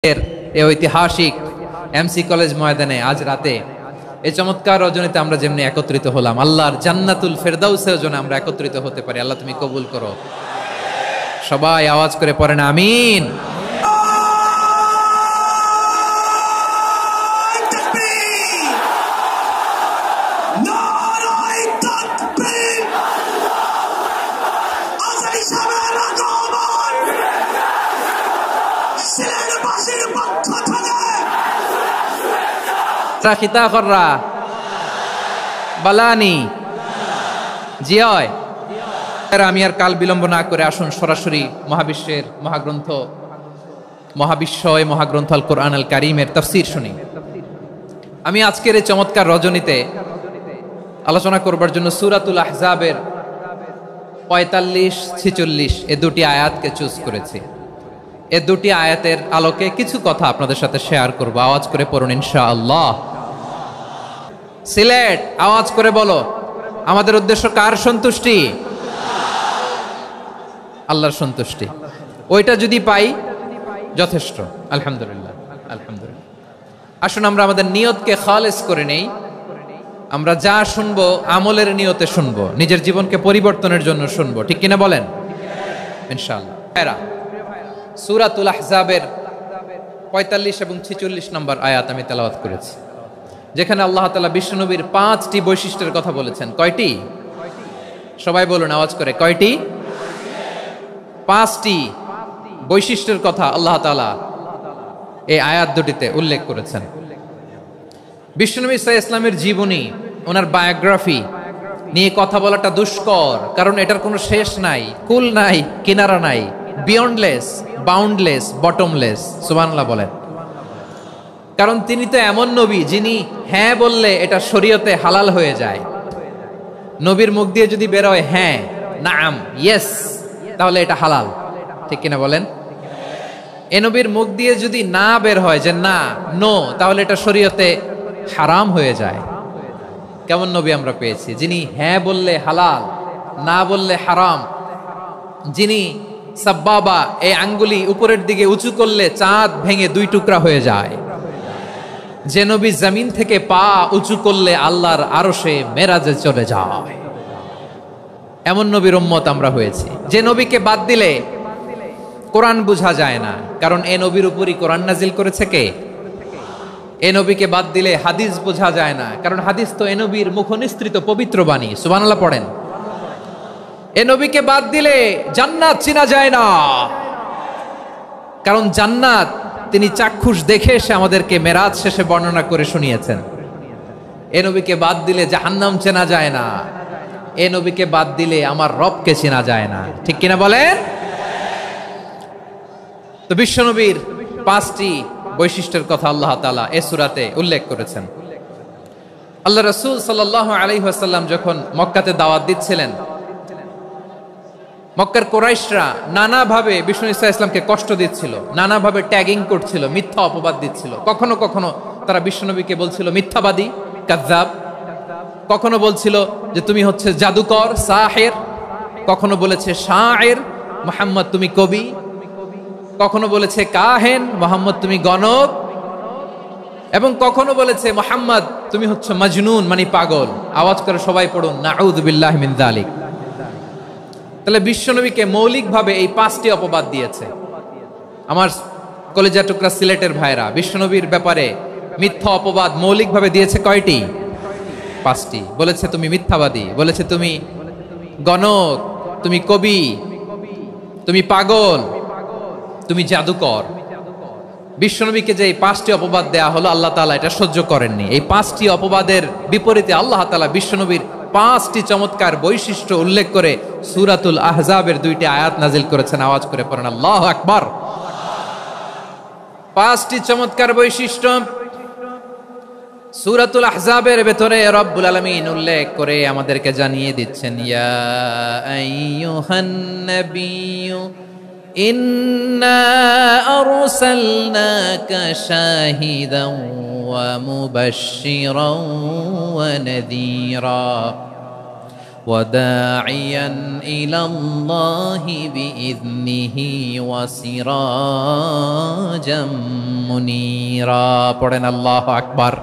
এই ঐতিহাসিক MC college ময়দানে আজ রাতে এই চমৎকার রজনীতে আমরা যেমনি একত্রিত হলাম, আল্লাহর জান্নাতুল ফেরদাউসের জন্য আমরা একত্রিত হতে পারি। আল্লাহ তুমি কবুল করো। সবাই আওয়াজ করে পড়েন আমিন। বালানি জিয়য় আমি আর কাল বিলম্ব না করে আসুন সরাসরি মহাবিশ্বের মহাগ্রন্থ মহাগ্রন্থ আল কোরআন আল কারীমের তাফসীর শুনি। আমি আজকের এই চমৎকার রজনীতে আলোচনা করবার জন্য সূরাতুল আহজাবের 45-46 এই দুটি আয়াতকে চুজ করেছি। এই দুটি আয়াতের আলোকে কিছু কথা আপনাদের সাথে শেয়ার করব। আওয়াজ করে পড়ুন ইনশাআল্লাহ। সিলেট আওয়াজ করে বলো, আমাদের উদ্দেশ্য কার সন্তুষ্টি? আল্লাহর সন্তুষ্টি। ওইটা যদি পাই যথেষ্ট। আলহামদুলিল্লাহ, আলহামদুলিল্লাহ। আসুন আমরা আমাদের নিয়তকে খালেস করে নেই। আমরা যা শুনবো আমলের নিয়তে শুনবো, নিজের জীবনকে পরিবর্তনের জন্য শুনবো, ঠিক কিনা বলেন? ইনশাআল্লাহ। সূরাতুল আহজাবের 45 এবং 46 নম্বর আয়াত আমি তেলাওয়াত করেছি, যেখানে আল্লাহ তাআলা বিশ্বনবীর 5টি বৈশিষ্ট্যের কথা বলেছেন। কয়টি? সবাই বলুন আওয়াজ করে, কয়টি? 5টি বৈশিষ্ট্যের কথা আল্লাহ তাআলা এই আয়াত দুটিতে উল্লেখ করেছেন। বিশ্বনবী সাল্লাল্লাহু আলাইহি ওয়াসাল্লামের জীবনী, ওনার বায়োগ্রাফি নিয়ে কথা বলাটা দুষ্কর, কারণ এটার কোনো শেষ নাই, কুল নাই, কিনারা নাই, বিয়ন্ডলেস, বাউন্ডলেস, বটমলেস। সুবহানাল্লাহ বলেন। কারণ তিনি তো এমন নবী যিনি হ্যাঁ বললে এটা শরীয়তে হালাল হয়ে যায়। নবীর মুখ দিয়ে যদি বের হয় হ্যাঁ, নাম, ইয়েস, তাহলে এটা হালাল, ঠিক কিনা বলেন? এ নবীর মুখ দিয়ে যদি না বের হয় যে না, নো, তাহলে এটা শরীয়তে হারাম হয়ে যায়। কেমন নবী আমরা পেয়েছি, যিনি হ্যাঁ বললে হালাল, না বললে হারাম, যিনি সাব্বাবা এই আঙ্গুলি উপরের দিকে উঁচু করলে চাঁদ ভেঙে 2 টুকরা হয়ে যায়, যে নবী জমিন থেকে পা উঁচু করলে আল্লাহর আরশে মেরাজে চলে যায়, এমন নবীর উম্মত আমরা হয়েছি। যে নবীকে বাদ দিলে কোরআন বোঝা যায় না, কারণ এ নবীর উপরই কোরআন নাজিল করেছে কে? এ নবীকে বাদ দিলে হাদিস বোঝা যায় না, কারণ হাদিস তো এ নবীর মুখনিসৃত পবিত্র বাণী। সুবহানাল্লাহ পড়েন। এ নবীকে বাদ দিলে জান্নাত চিনা যায় না, কারণ জান্নাত তিনি চাক্ষুষ দেখে এসে আমাদেরকে মেরাজ শেষে বর্ণনা করে শুনিয়েছেন। এ নবীকে বাদ দিলে জাহান্নাম চেনা যায় না, এ নবীকে বাদ দিলে আমার রবকে চেনা যায় না, ঠিক কিনা বলেন? তো বিশ্বনবীর 5টি বৈশিষ্ট্যের কথা আল্লাহ তাআলা এই সূরাতে উল্লেখ করেছেন। আল্লাহ রাসূল সাল্লাল্লাহু আলাইহি ওয়াসাল্লাম যখন মক্কাতে দাওয়াত দিচ্ছিলেন, মক্কার কুরাইশরা নানাভাবে বিষ্ণু ঈসা ইসলামকে কষ্ট দিচ্ছিল, নানাভাবে ট্যাগিং করছিল, মিথ্যা অপবাদ দিচ্ছিল। কখনো কখনো তারা বিশ্বনবীকে বলছিল মিথ্যাবাদী, কাযযাব। কখনো বলছিল যে তুমি হচ্ছে জাদুকর, সাহের। কখনো বলেছে শায়ের, মুহাম্মদ তুমি কবি। কখনো বলেছে কাহেন, মুহাম্মদ তুমি গণক। এবং কখনো বলেছে মুহাম্মদ তুমি হচ্ছে মাজনুন, মানে পাগল। আওয়াজ করে সবাই পড়ুন নাউযু বিল্লাহি মিন যালিক। তাহলে বিশ্বনবীকে মৌলিকভাবে এই 5টি অপবাদ দিয়েছে। আমার কলেজা টুকরা সিলেটের ভাইরা, বিশ্বনবীর ব্যাপারে মিথ্যা অপবাদ মৌলিকভাবে দিয়েছে কয়টি? 5টি। বলেছে তুমি মিথ্যাবাদী, বলেছে তুমি গণক, তুমি কবি, তুমি পাগল, তুমি জাদুকর। বিশ্বনবীকে যে এই 5টি অপবাদ দেয়া হলো, আল্লাহ তাআলা এটা সহ্য করেননি। এই 5টি অপবাদের বিপরীতে আল্লাহ তাআলা বিশ্বনবীর 5টি চমৎকার বৈশিষ্ট্য উল্লেখ করে সূরাতুল আহজাবের 2টি আয়াত নাজিল করেছেন। আওয়াজ করে পড়েন আল্লাহু আকবার। 5টি চমৎকার বৈশিষ্ট্য সূরাতুল আহজাবের ভেতরে রব্বুল আলামিন উল্লেখ করে আমাদেরকে জানিয়ে দিচ্ছেন, ইয়া আইয়ুহান নাবিয়্যু ইন্না আরসালনাকা শাহিদান ওয়া মুবাশশিরান ওয়া নাযীরা وداعيا إلى الله بإذنه وسراجا منيرا পড়েন আল্লাহু আকবার।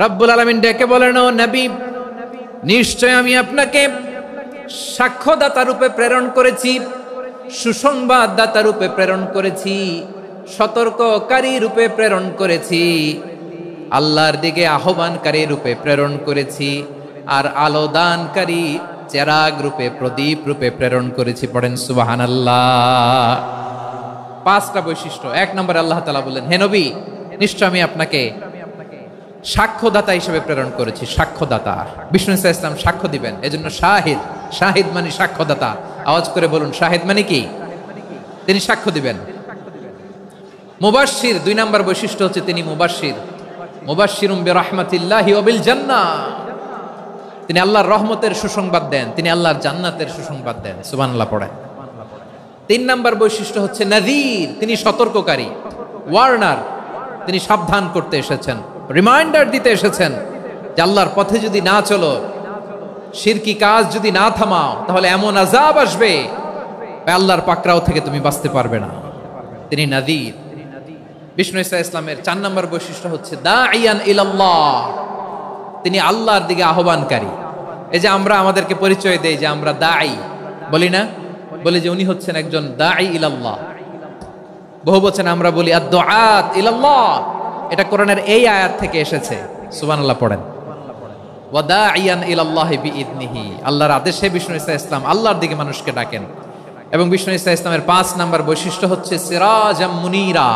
রব্বুল আলামিন ডেকে বলেন, ও নবী, নিশ্চয় আমি আপনাকে সাক্ষ্যদাতা রূপে প্রেরণ করেছি, সুসংবাদদাতা রূপে প্রেরণ করেছি, সতর্ককারী রূপে প্রেরণ করেছি, আল্লাহর দিকে আহ্বানকারী রূপে প্রেরণ করেছি, আর আলো দানকারী চেরাগ রূপে, প্রদীপ রূপে প্রেরণ করেছি। পড়েন সুবহানাল্লাহ। পাঁচটা বৈশিষ্ট্য। এক নম্বরে আল্লাহ তাআলা বললেন, হে নবী, নিশ্চয় আমি আপনাকে সাক্ষ্যদাতা হিসেবে প্রেরণ করেছি। সাক্ষ্যদাতা, বিষ্ণু ইসা ইসলাম সাক্ষ্য দিবেন, এজন্য শাহিদ। শাহিদ মানে সাক্ষ্যদাতা। আওয়াজ করে বলুন, শাহিদ মানে কি? তিনি সাক্ষ্য দিবেন। মুবাশশির, দুই নম্বর বৈশিষ্ট্য হচ্ছে তিনি মুবাশশির। মুবাশশিরুম বিরাহমাতিল্লাহি ওয়া বিল জান্নাহ, তিনি আল্লাহর রহমতের সুসংবাদ দেন, তিনি আল্লাহর জান্নাতের সুসংবাদ দেন। সুবহানাল্লাহ পড়েন। তিন নম্বর বৈশিষ্ট্য হচ্ছে নাযীর, তিনি সতর্ককারী। ওয়ার্নার, তিনি সাবধান করতে এসেছেন, রিমাইন্ডার দিতে এসেছেন যে আল্লাহর পথে যদি না চলো, শিরকি কাজ যদি না থামাও, তাহলে এমন আযাব আসবে আল্লাহর পাকড়াও থেকে তুমি বাঁচতে পারবে না। তিনি নাযীর। বিষ্ণু ইসা ইসলামের চার নম্বর বৈশিষ্ট্য হচ্ছে দাঈয়ান ইলাল্লাহ, তিনি আল্লাহর দিকে আহ্বানকারী। এই যে আমরা আমাদেরকে পরিচয় দেই যে আমরা দাঈ, বলি না? বলি যে উনি হচ্ছেন একজন দাঈ ইলাল্লাহ। বহু বচনে আমরা বলি আদ-দুআত ইলাল্লাহ। এটা কোরআনের এই আয়াত থেকে এসেছে। সুবহানাল্লাহ পড়েন। ওয়া দাঈয়ান ইলাল্লাহি বিইذনিহি, আল্লাহর আদেশে বিষ্ণু ইসা ইসলাম আল্লাহর দিকে মানুষকে ডাকেন। এবং বিষ্ণু ইসা ইসলামের পাঁচ নম্বর বৈশিষ্ট্য হচ্ছে সিরাজাম মুনীরা,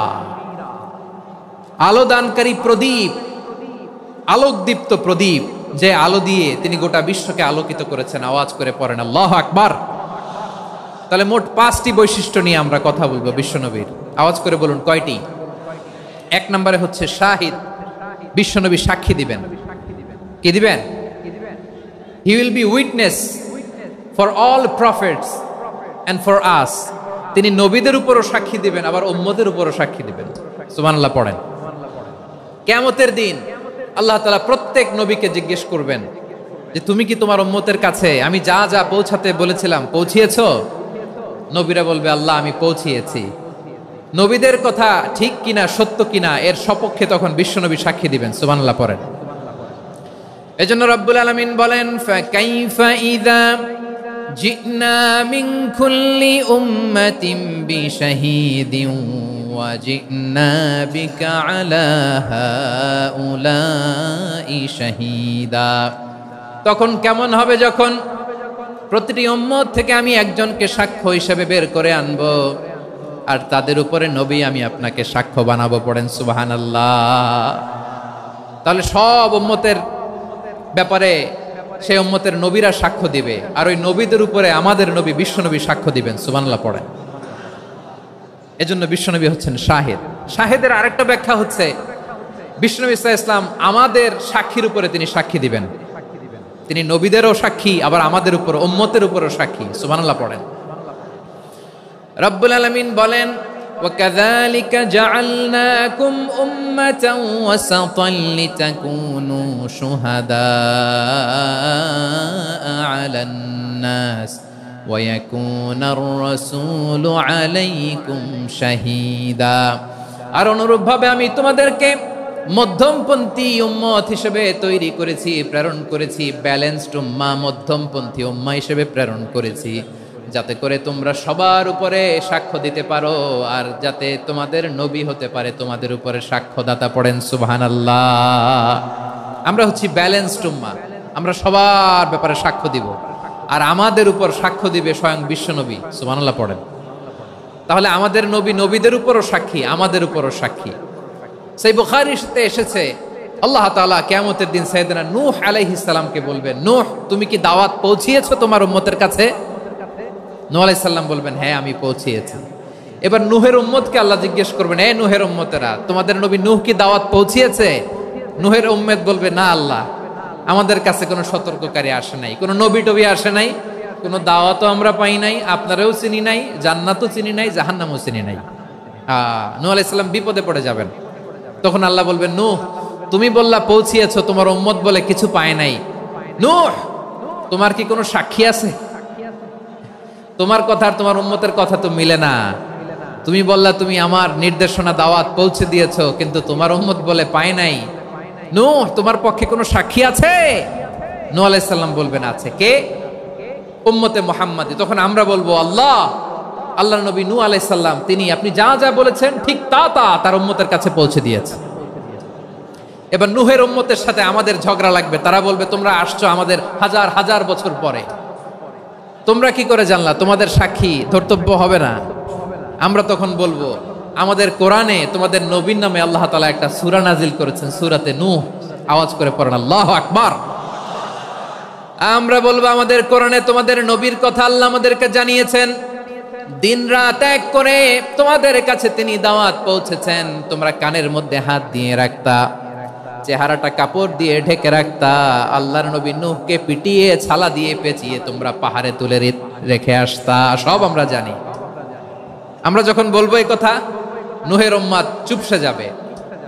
আলো দানকারী প্রদীপ, আলোকদীপ্ত প্রদীপ, যে আলো দিয়ে তিনি গোটা বিশ্বকে আলোকিত করেছেন। আওয়াজ করে পড়েন আল্লাহু আকবার। তাহলে মোট পাঁচটি বৈশিষ্ট্য নিয়ে আমরা কথা বলবো বিশ্বনবীর। আওয়াজ করে বলুন কয়টি? এক নম্বরে হচ্ছে শাহিদ, বিশ্বনবী সাক্ষী দিবেন। কি দিবেন? He will be witness for all prophets and for us. তিনি নবীদের উপরও সাক্ষী দিবেন, আবার উম্মতের উপরও সাক্ষী দিবেন। সুবহানাল্লাহ পড়েন। কিয়ামতের দিন আল্লাহ তাআলা প্রত্যেক নবীকে জিজ্ঞেস করবেন যে তুমি কি তোমার উম্মতের কাছে আমি যা যা পৌঁছাতে বলেছিলাম পৌঁছিয়েছো? নবীরা বলবে আল্লাহ আমি পৌঁছিয়েছি। নবীদের কথা ঠিক কিনা, সত্য কিনা, এর সপক্ষে তখন বিশ্বনবী সাক্ষী দিবেন। সুবহানাল্লাহ পড়েন। এজন্য রব্বুল আলামিন বলেন, ফাকাইফা ইযা জিনা মিন কুল্লি উম্মাতিন বিশাহীদিন ওয়া জিনা বিকা আলা হাউলাই শাহীদা। তখন কেমন হবে যখন প্রতিটি উম্মত থেকে আমি একজনকে সাক্ষ্য হিসেবে বের করে আনবো, আর তাদের উপরে নবী আমি আপনাকে সাক্ষ্য বানাবো। পড়েন সুবহানাল্লাহ। তাহলে সব উম্মতের ব্যাপারে সেই উম্মতের নবীরা সাক্ষ্য দিবে, আর ওই নবীদের উপরে আমাদের নবী বিশ্বনবী সাক্ষ্য দিবেন। সুবহানাল্লাহ পড়েন। এজন্য বিশ্বনবী হচ্ছেন শাহিদ। শাহিদের আরেকটা ব্যাখ্যা হচ্ছে বিশ্বনবী সাল্লাল্লাহু আলাইহি ওয়াসাল্লাম আমাদের সাক্ষীর উপরে তিনি সাক্ষী দিবেন। তিনি নবীদেরও সাক্ষী, আবার আমাদের উপর, উম্মতের উপরও সাক্ষী। সুবহানাল্লাহ পড়েন। রব্বুল আলামিন বলেন, وَكَذَلِكَ جَعَلْنَاكُمْ أُمَّةً وَسَطًا لِتَكُونُوا شُهَدَاءَ عَلَى النَّاسِ وَيَكُونَ الرَّسُولُ عَلَيْكُمْ شَهِيدًا। আর অনুরূপভাবে আমি তোমাদেরকে মধ্যমপন্থী উম্মত হিসেবে তৈরি করেছি, প্রেরণ করেছি। ব্যালেন্সড উম্মাহ, মধ্যমপন্থী উম্মাহ হিসেবে প্রেরণ করেছি, যাতে করে তোমরা সবার উপরে সাক্ষ্য দিতে পারো, আর যাতে তোমাদের নবী হতে পারে তোমাদের উপরে সাক্ষ্যদাতা। পড়েন সুবহানাল্লাহ। আমরা হচ্ছি ব্যালেন্সড উম্মাহ, আমরা সবার ব্যাপারে সাক্ষ্য দিব, আর আমাদের উপর সাক্ষ্য দিবে স্বয়ং বিশ্বনবী। সুবহানাল্লাহ পড়েন। তাহলে আমাদের নবী নবীদের উপরও সাক্ষী, আমাদের উপরও সাক্ষী। সেই বুখারীতে এসেছে আল্লাহ তাআলা কিয়ামতের দিন সাইয়েদনা নূহ আলাইহিস সালামকে বলবেন, নূহ তুমি কি দাওয়াত পৌঁছিয়েছো তোমার উম্মতের কাছে? নূহ আলাইহিস সালাম বলবেন, হ্যাঁ আমি পৌঁছিয়েছি। এবার নূহের উম্মতকে আল্লাহ জিজ্ঞেস করবেন, এই নূহের উম্মতেরা, তোমাদের নবী নূহ কি দাওয়াত পৌঁছিয়েছে? নূহের উম্মত বলবে, না আল্লাহ, আমাদের কাছে কোনো সতর্ককারী আসে নাই, কোনো নবী টবি আসে নাই, কোনো দাওয়াতও আমরা পাই নাই, আপনারাও চিনি নাই, জান্নাতও চিনি নাই, জাহান্নামও চিনি নাই। নূহ আলাইহিস সালাম বিপদে পড়ে যাবেন। তখন আল্লাহ বলবেন, নূহ তুমি বললা পৌঁছিয়েছো, তোমার উম্মত বলে কিছু পায় নাই। নূহ তোমার কি কোনো সাক্ষী আছে? তোমার কথা আর তোমার উম্মতের কথা তো মিলে না। তুমি বললা তুমি আমার নির্দেশনা দাওয়াত পৌঁছে দিয়েছো, কিন্তু তোমার উম্মত বলে পায় নাই। নূহ, তোমার পক্ষে কোনো সাক্ষী আছে? নূহ আলাইহিস সালাম বলবেন আছে। কে? উম্মতে মুহাম্মাদি। তখন আমরা বলবো আল্লাহ, আল্লাহর নবী নূহ আলাইহিস সালাম তিনি আপনি যা যা বলেছেন ঠিক তা তা তার উম্মতের কাছে পৌঁছে দিয়েছে। এবার নূহের উম্মতের সাথে আমাদের ঝগড়া লাগবে। তারা বলবে তোমরা আসছো আমাদের হাজার হাজার বছর পরে, তোমরা কি করে জানলা? তোমাদের সাক্ষী ধর্তব্য হবে না। আমরা তখন বলবো আমাদের কোরআনে তোমাদের নবীর নামে আল্লাহ তাআলা একটা সূরা নাজিল করেছেন, সূরাতে নূহ। আওয়াজ করে পড়েন আল্লাহু আকবার। আমরা বলবো আমাদের কোরআনে তোমাদের নবীর কথা আল্লাহ আমাদেরকে জানিয়েছেন, দিন রাত এক করে তোমাদের কাছে তিনি দাওয়াত পৌঁছেছেন। তোমরা কানের মধ্যে হাত দিয়ে রাখতা, চেহারাটা কাপড় দিয়ে ঢেকে রাখতা, আল্লাহর নবী নূহকে পিটিয়ে ছালা দিয়ে পেঁচিয়ে তোমরা পাহাড়ে তুলে রেখে আসতা। সব আমরা জানি। আমরা যখন বলবো এই কথা, নূহের উম্মত চুপসে যাবে।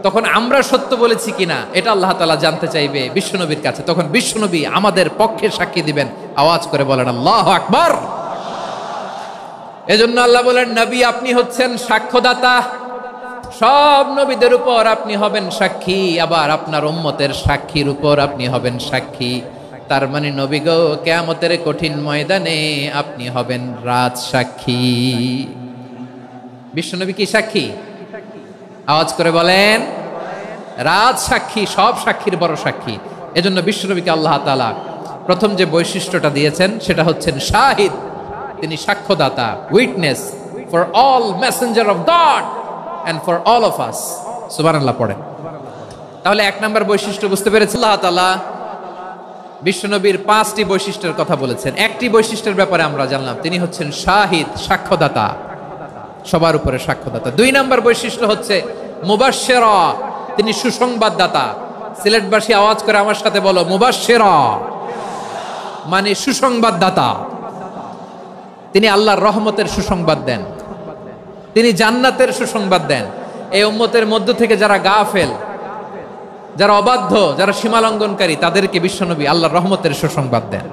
তখন আমরা সত্য বলেছি কিনা এটা আল্লাহ তাআলা জানতে চাইবে বিশ্বনবীর কাছে। তখন বিশ্বনবী আমাদের পক্ষে সাক্ষী দিবেন। আওয়াজ করে বলেন আল্লাহু আকবার। এজন্য আল্লাহ বলেন নবী আপনি হচ্ছেন সাক্ষ্যদাতা, সব নবীদের উপর আপনি হবেন সাক্ষী, আবার আপনার উম্মতের সাক্ষীর উপর আপনি হবেন সাক্ষী। তার মানে নবী গো, কিয়ামতের কঠিন ময়দানে আপনি হবেন রাজ সাক্ষী। বিশ্বনবী কি সাক্ষী? আওয়াজ করে বলেন রাজ সাক্ষী, সব সাক্ষীর বড় সাক্ষী। এজন্য বিশ্বনবীকে আল্লাহ তাআলা প্রথম যে বৈশিষ্ট্যটা দিয়েছেন সেটা হচ্ছেন শাহিদ। তিনি সাক্ষ্যদাতা, witness for all messenger of God and for all of us। সুবহানাল্লাহ পড়েন। তাহলে এক নাম্বার বৈশিষ্ট্য বুঝতে পেরেছি। আল্লাহ তাআলা বিশ্বনবীর 5টি বৈশিষ্ট্যের কথা বলেছেন। একটি বৈশিষ্ট্যের ব্যাপারে আমরা জানলাম, তিনি হচ্ছেন শাহিদ, সাক্ষ্যদাতা, সবার উপরে সাক্ষ্যদাতা। 2 নাম্বার বৈশিষ্ট্য হচ্ছে মুবাশশিরা, তিনি সুসংবাদদাতা। সিলেটবাসী আওয়াজ করে আমার সাথে বলো মুবাশশিরা, মানে সুসংবাদদাতা। তিনি আল্লাহর রহমতের সুসংবাদ দেন, তিনি জান্নাতের সুসংবাদ দেন। এই উম্মতের মধ্য থেকে যারা গাফেল, যারা অবাধ্য, যারা সীমালঙ্ঘনকারী, তাদেরকে বিশ্বনবী আল্লাহর রহমতের সুসংবাদ দেন।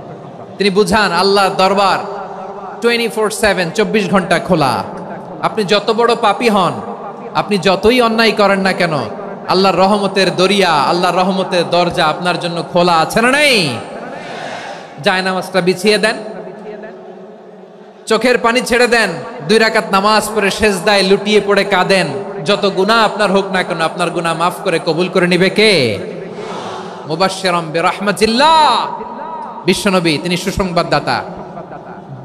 তিনি বুঝান আল্লাহর দরবার 24/7, 24 ঘন্টা খোলা। আপনি যত বড় পাপী হন, আপনি যতই অন্যায় করেন না কেন, আল্লাহর রহমতের দরিয়া, আল্লাহর রহমতের দরজা আপনার জন্য খোলা আছে না নাই? জায়নামাজটা বিছিয়ে দেন, চোখের পানি ছেড়ে দেন, 2 রাকাত নামাজ পড়ে সেজদায় লুটিয়ে পড়ে কাঁদেন। যত গুনাহ আপনার হোক না কেন, আপনার গুনাহ মাফ করে কবুল করে নিবে কে? মুবাশশিরাম বিরাহমাতিল্লাহ। বিশ্বনবী তিনি সুসংবাদদাতা,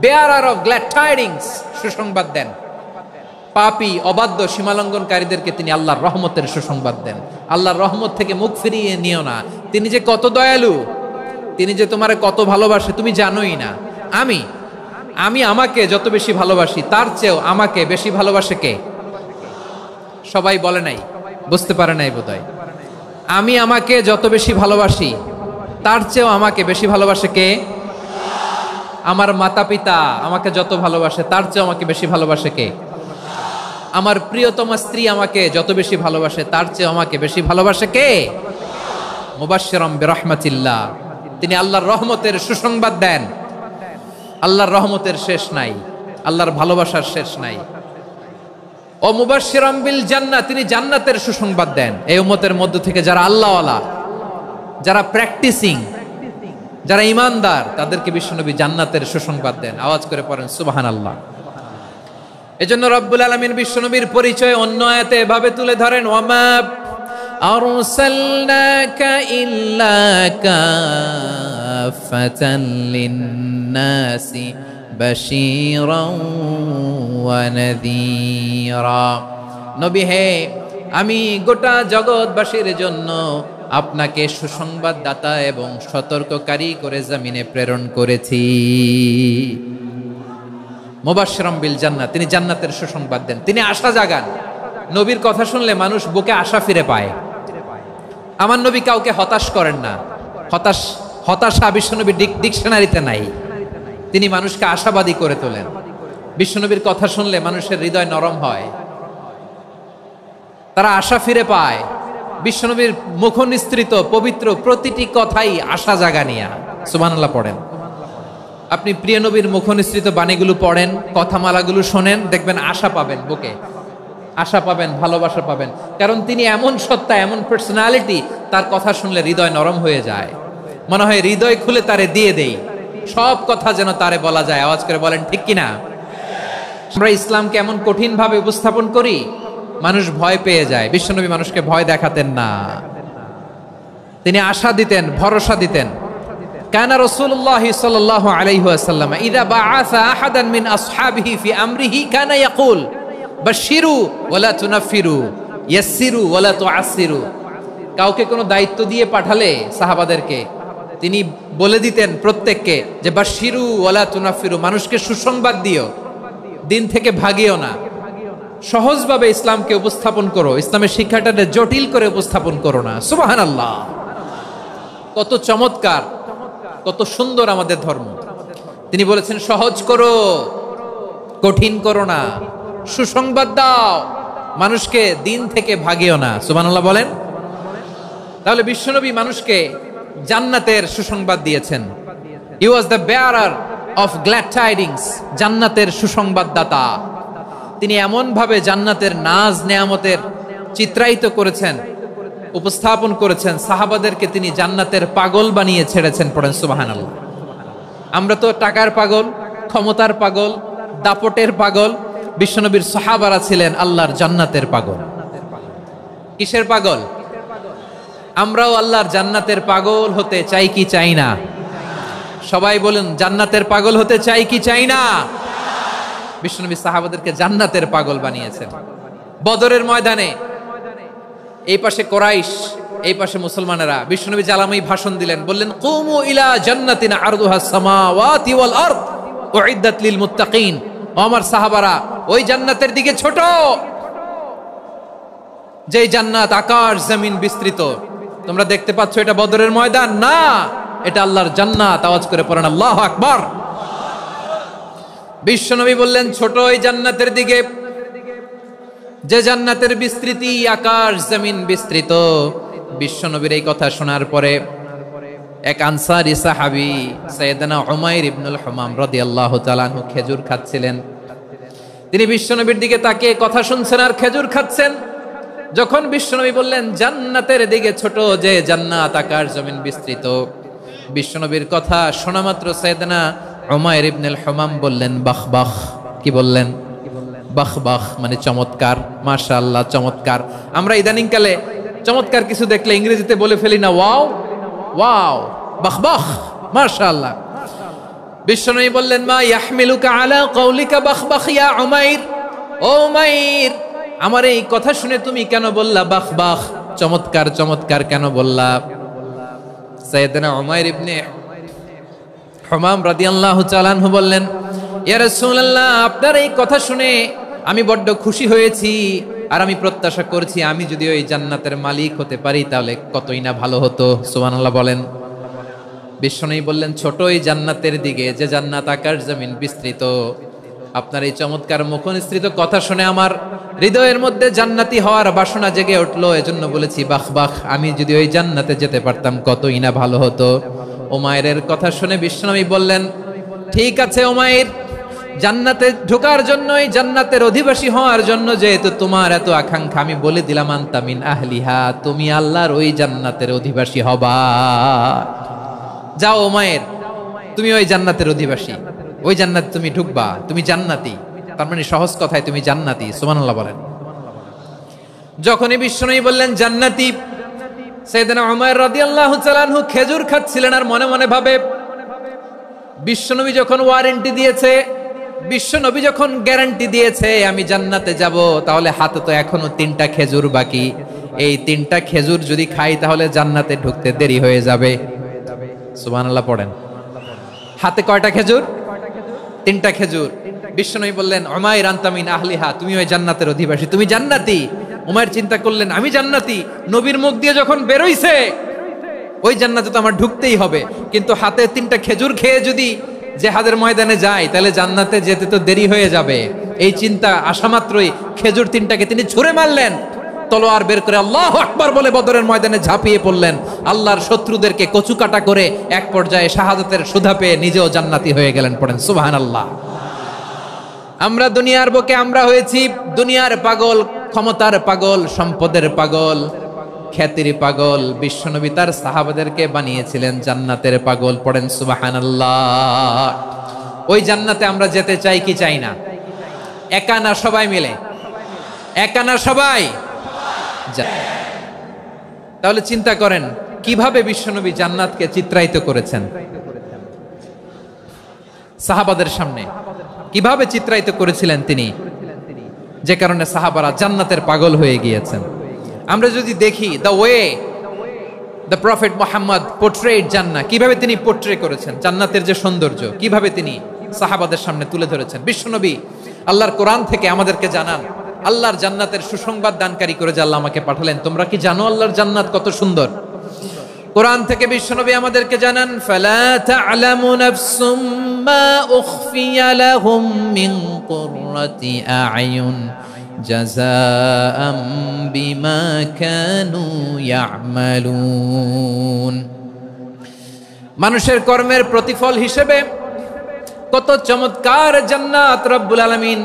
বেয়ারার অফ গ্ল্যাড টাইডিংস, সুসংবাদ দেন। পাপী, অবাধ্য, সীমালঙ্ঘনকারীদেরকে তিনি আল্লাহর রহমতের সুসংবাদ দেন। আল্লাহর রহমত থেকে মুখ ফিরিয়ে নিও না। তিনি যে কত দয়ালু, তিনি যে তোমারে কত ভালোবাসে তুমি জানোই না। আমি আমাকে যত বেশি ভালোবাসি তার চেয়েও আমাকে বেশি ভালোবাসে কে? সবাই বলে নাই, বুঝতে পারে নাই বোধহয়। আমি আমাকে যত বেশি ভালোবাসি তার চেয়েও আমাকে বেশি ভালোবাসে কে? আমার মাতা পিতা আমাকে যত ভালোবাসে তার চেয়েও আমাকে বেশি ভালোবাসে কে? আমার প্রিয়তমা স্ত্রী আমাকে যত বেশি ভালোবাসে তার চেয়েও আমাকে বেশি ভালোবাসে কে? মুবাশশিরাম বিরাহমাতিল্লাহ, তিনি আল্লাহর রহমতের সুসংবাদ দেন। আল্লাহর রহমতের শেষ নাই, আল্লাহর ভালোবাসার শেষ নাই। ও মুবাশশিরাম বিল জান্নাহ, তিনি জান্নাতের সুসংবাদ দেন। এই উম্মতের মধ্য থেকে যারা আল্লাহওয়ালা, যারা প্র্যাকটিসিং, যারা ইমানদার, তাদেরকে বিশ্বনবী জান্নাতের সুসংবাদ দেন। আওয়াজ করে পড়েন সুবহানাল্লাহ। এজন্য রব্বুল আলামিন বিশ্বনবীর পরিচয় অন্য আয়াতে এভাবে তুলে ধরেন, ওয়ামা আরসালনাকা ইল্লা কাফাতান লিন-নাসি বাশীরাও ওয়া নাযীরা। নবী হে, আমি গোটা জগৎবাসীর জন্য আপনাকে সুসংবাদদাতা এবং সতর্ককারী করে জমিনে প্রেরণ করেছি। মুবাশশিরাম বিল জান্নাহ, তিনি জান্নাতের সুসংবাদ দেন, তিনি আশা জাগান। নবীর কথা শুনলে মানুষ বুকে আশা ফিরে পায়। আমার নবী কাউকে হতাশ করেন না। হতাশা বিশ্বনবীর ডিকশনারিতে নাই। তিনি মানুষকে আশাবাদী করে তোলেন। বিশ্বনবীর কথা শুনলে মানুষের হৃদয় নরম হয়, তারা আশা ফিরে পায়। বিশ্বনবীর মুখ নিঃসৃত পবিত্র প্রতিটি কথাই আশা জাগানিয়া। সুবহানাল্লাহ পড়েন। আপনি প্রিয় নবীর মুখনিসৃত বাণীগুলো পড়েন, কথামালাগুলো শোনেন, দেখবেন আশা পাবেন, বুকে আশা পাবেন, ভালোবাসা পাবেন। কারণ তিনি এমন সত্তা, এমন পার্সোনালিটি, তার কথা শুনলে হৃদয় নরম হয়ে যায়, মনে হয় হৃদয় খুলে তারে দিয়ে দেই, সব কথা যেন তারে বলা যায়। আওয়াজ করে বলেন ঠিক কিনা? আমরা ইসলামকে এমন কঠিন ভাবে উপস্থাপন করি, মানুষ ভয় পেয়ে যায়। বিশ্বনবী মানুষকে ভয় দেখাতেন না, তিনি আশা দিতেন, ভরসা দিতেন। কানা রাসূলুল্লাহ সাল্লাল্লাহু আলাইহি ওয়াসাল্লাম ইযা বাআসা আহাদান মিন আসহাবিহি ফি আমরিহি কানা ইয়াকুল বাশশিরু ওয়ালা তুনাফিরু ইয়াসসিরু ওয়ালা তুআসসিরু। কাউকে কোনো দায়িত্ব দিয়ে পাঠালে সাহাবাদেরকে তিনি বলে দিতেন প্রত্যেককে যে বাশশিরু ওয়ালা তুনাফিরু, মানুষকে সুসংবাদ দিও, দিন থেকে ভাগিও না। সহজভাবে ইসলামকে উপস্থাপন করো, ইসলামের শিক্ষাটাকে জটিল করে উপস্থাপন করো না। সুবহানাল্লাহ, কত চমৎকার, কত সুন্দর আমাদের ধর্ম। তিনি বলেছেন সহজ করো, কঠিন করো না, সুসংবাদ দাও, মানুষকে দিন থেকে ভাগিও না। সুবহানাল্লাহ বলেন। তাহলে বিশ্বনবী মানুষকে জান্নাতের সুসংবাদ দিয়েছেন। He was the bearer of glad tidings, জান্নাতের সুসংবাদদাতা। তিনি এমন ভাবে জান্নাতের নাজ নেয়ামতের চিত্রায়িত করেছেন, উপস্থাপন করেছেন, সাহাবাদেরকে তিনি জান্নাতের পাগল বানিয়ে ছেড়েছেন। পড়েন সুবহানাল্লাহ। আমরা তো টাকার পাগল, ক্ষমতার পাগল, দাপটের পাগল। বিশ্বনবীর সাহাবারা ছিলেন আল্লাহর জান্নাতের পাগল। কিসের পাগল? আমরাও আল্লাহর জান্নাতের পাগল হতে চাই কি চাই না? সবাই বলুন, জান্নাতের পাগল হতে চাই কি চাই না? বিশ্বনবী সাহাবাদেরকে জান্নাতের পাগল বানিয়েছেন। বদরের ময়দানে এই পাশে কোরাইশ, এই পাশে মুসলমানেরা। বিশ্বনবী জালামি ভাষণ দিলেন, বললেন কুমু ইলা জান্নাতিন আরদুহা সামাওয়াতি ওয়াল আরদ উইদ্দাত লিল মুত্তাকিন। আমার সাহাবারা, ওই জান্নাতের দিকে ছোট, যেই জান্নাত আকাশ জমিন বিস্তৃত। তোমরা দেখতে পাচ্ছ এটা বদরের ময়দান না, এটা আল্লাহর জান্নাত। আওয়াজ করে পড়েন আল্লাহু আকবার। বিশ্বনবী বললেন ছোট ওই জান্নাতের দিকে, যে জান্নাতের বিস্তৃতি আকাশ জমিন বিস্তৃত। বিশ্বনবীর এই কথা শোনার পরে এক আনসারী সাহাবী সাইয়েদনা উমাইর ইবনুল হুমাম রাদিয়াল্লাহু তাআলা আনহু খেজুর খাচ্ছিলেন। তিনি বিশ্বনবীর দিকে তাকিয়ে কথা শুনছেন আর খেজুর খাচ্ছেন। যখন বিশ্বনবী বললেন জান্নাতের দিকে ছোট, যে জান্নাত আকাশ জমিন বিস্তৃত, বিশ্বনবীর কথা শোনা মাত্র সাইয়েদনা উমাইর ইবনুল হুমাম বললেন বাহ বাহ। কি বললেন? বাহ বাহ, মানে চমৎকার, মাশাআল্লাহ, চমৎকার। আমরা ইদানিং কালে চমৎকার কিছু দেখলে ইংরেজিতে বলে ফেলি না ওয়াও ওয়াও, বাহ বাহ, মাশাআল্লাহ। বিশ্বনবী বললেন মা ইয়াহমিলুকা আলা কওলিকা বাহ বাহ ইয়া উমাইর। ও উমাইর, আমার এই কথা শুনে তুমি কেন বললা বাহ বাহ, চমৎকার চমৎকার কেন বললা? সাইয়েদনা উমাইর ইবনে হুমাম রাদিয়াল্লাহু তাআলা আনহু বললেন ইয়া রাসূলুল্লাহ, আপনার এই কথা শুনে আমি বড্ড খুশি হয়েছি, আর আমি প্রত্যাশা করছি আমি যদি ওই জান্নাতের মালিক হতে পারি তাহলে কতই না ভালো হতো। সুবহানাল্লাহ বলেন। বিশ্বনবী বললেন ছোট ওই জান্নাতের দিকে, যে জান্নাত আকাশ জমিন বিস্তৃত। আপনার এই চমৎকার মুখনিসৃত কথা শুনে আমার হৃদয়ের মধ্যে জান্নাতি হওয়ার বাসনা জেগে উঠলো, এজন্য বলেছি বাহ বাহ, আমি যদি ওই জান্নাতে যেতে পারতাম কতই না ভালো হতো। উমাইরের কথা শুনে বিশ্বনবী বললেন ঠিক আছে উমাইর, জান্নাতে ঢোকার জন্য, এই জান্নাতের অধিবাসী হওয়ার জন্য যেহেতু তোমার এত আকাঙ্ক্ষা, আমি বলে দিলাম আনতা মিন আহলিহা, তুমি আল্লাহর ওই জান্নাতের অধিবাসী হবা। যাও উমাইর, তুমি ওই জান্নাতের অধিবাসী, ওই জান্নাতে তুমি ঢুকবা, তুমি জান্নাতি। তার মানে সহজ কথায় তুমি জান্নাতি। সুবহানাল্লাহ বলেন। যখনই বিশ্বনবী বললেন জান্নাতি, সাইয়েদনা উমাইর রাদিয়াল্লাহু তাআলা আনহু খেজুর খাচ্ছিলেন আর মনে মনে ভাবে বিশ্বনবী যখন ওয়ারেন্টি দিয়েছে, বিশ্বনবী যখন গ্যারান্টি দিয়েছে আমি জান্নাতে যাব, তাহলে হাতে তো এখনো 3টা খেজুর বাকি। এই 3টা খেজুর যদি খাই তাহলে জান্নাতে ঢুকতে দেরি হয়ে যাবে। সুবহানাল্লাহ পড়েন। হাতে কয়টা খেজুর? 3টা খেজুর। বিশ্বনবী বললেন উমাইর আনতা মিন আহলিহা, তুমি ওই জান্নাতের অধিবাসী, তুমি জান্নাতি। উমাইর চিন্তা করলেন আমি জান্নাতি, নবীর মুখ দিয়ে যখন বেরোইছে ওই জান্নাতে তো আমার ঢুকতেই হবে, কিন্তু হাতে 3টা খেজুর খেয়ে যদি জিহাদের ময়দানে যায় তাহলে জান্নাতে যেতে তো দেরি হয়ে যাবে। এই চিন্তা আসা মাত্রই খেজুর 3টাকে তিনি ছুঁড়ে মারলেন, তলোয়ার বের করে আল্লাহু আকবার বলে বদরের ময়দানে ঝাঁপিয়ে পড়লেন। আল্লাহর শত্রুদেরকে কচুকাটা করে এক পর্যায়ে শাহাদাতের সুধা পেয়ে নিজেও জান্নাতি হয়ে গেলেন। পড়েন সুবহানাল্লাহ। আমরা দুনিয়ার বুকে আমরা হয়েছি দুনিয়ার পাগল, ক্ষমতার পাগল, সম্পদের পাগল, খ্যাতির পাগল। বিশ্বনবী তার সাহাবাদেরকে বানিয়েছিলেন জান্নাতের পাগল। পড়েন সুবহানাল্লাহ। ওই জান্নাতে আমরা যেতে চাই কি চাই না? একা না সবাই মিলে? একা না সবাই? তাহলে চিন্তা করেন কিভাবে বিশ্বনবী জান্নাতকে চিত্রায়িত করেছেন সাহাবাদের সামনে, কিভাবে চিত্রায়িত করেছিলেন তিনি, যে কারণে সাহাবারা জান্নাতের পাগল হয়ে গিয়েছেন। আমরা যদি দেখি the way the prophet Muhammad portrait জান্নাত, কিভাবে তিনি পোর্ট্রে করেছেন জান্নাতের যে সৌন্দর্য, কিভাবে তিনি সাহাবাদের সামনে তুলে ধরেছেন। বিশ্বনবী আল্লাহর কোরআন থেকে আমাদেরকে জানান আল্লাহর জান্নাতের সুসংবাদ দানকারী করে যে আল্লাহ আমাকে পাঠালেন। তোমরা কি জানো আল্লাহর জান্নাত কত সুন্দর? কোরআন থেকে বিশ্বনবী আমাদেরকে জানান ফালা তা'লামু নাফসুম মা উখফিয়া লাহুম মিন কুররাতি আ'য়ুন জাযাআম বিমা কানু ইয়া'মালুন। মানুষের কর্মের প্রতিফল হিসেবে কত চমৎকার জান্নাত রব্বুল আলামিন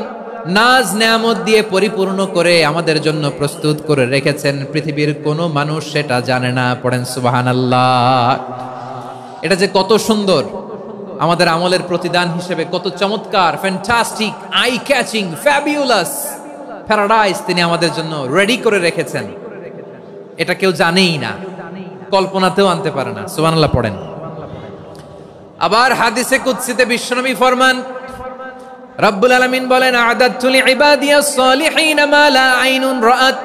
নাজ নেয়ামত দিয়ে পরিপূর্ণ করে আমাদের জন্য প্রস্তুত করে রেখেছেন। পৃথিবীর কোনো মানুষ সেটা জানে না। পড়েন সুবহানাল্লাহ। এটা যে কত সুন্দর, আমাদের আমলের প্রতিদান হিসেবে কত চমৎকার, fantastic, eye catching, fabulous paradise তিনি আমাদের জন্য রেডি করে রেখেছেন। এটা কেউ জানেই না, কল্পনাতেও আনতে পারে না। সুবহানাল্লাহ পড়েন। আবার হাদিসে কুদসিতে বিশ্বনবী ফরমান, রব্বুল আলামিন বলেন আ'দাতু লিইবাদিয়াস সালিহিন মা লা আইনুন রাআত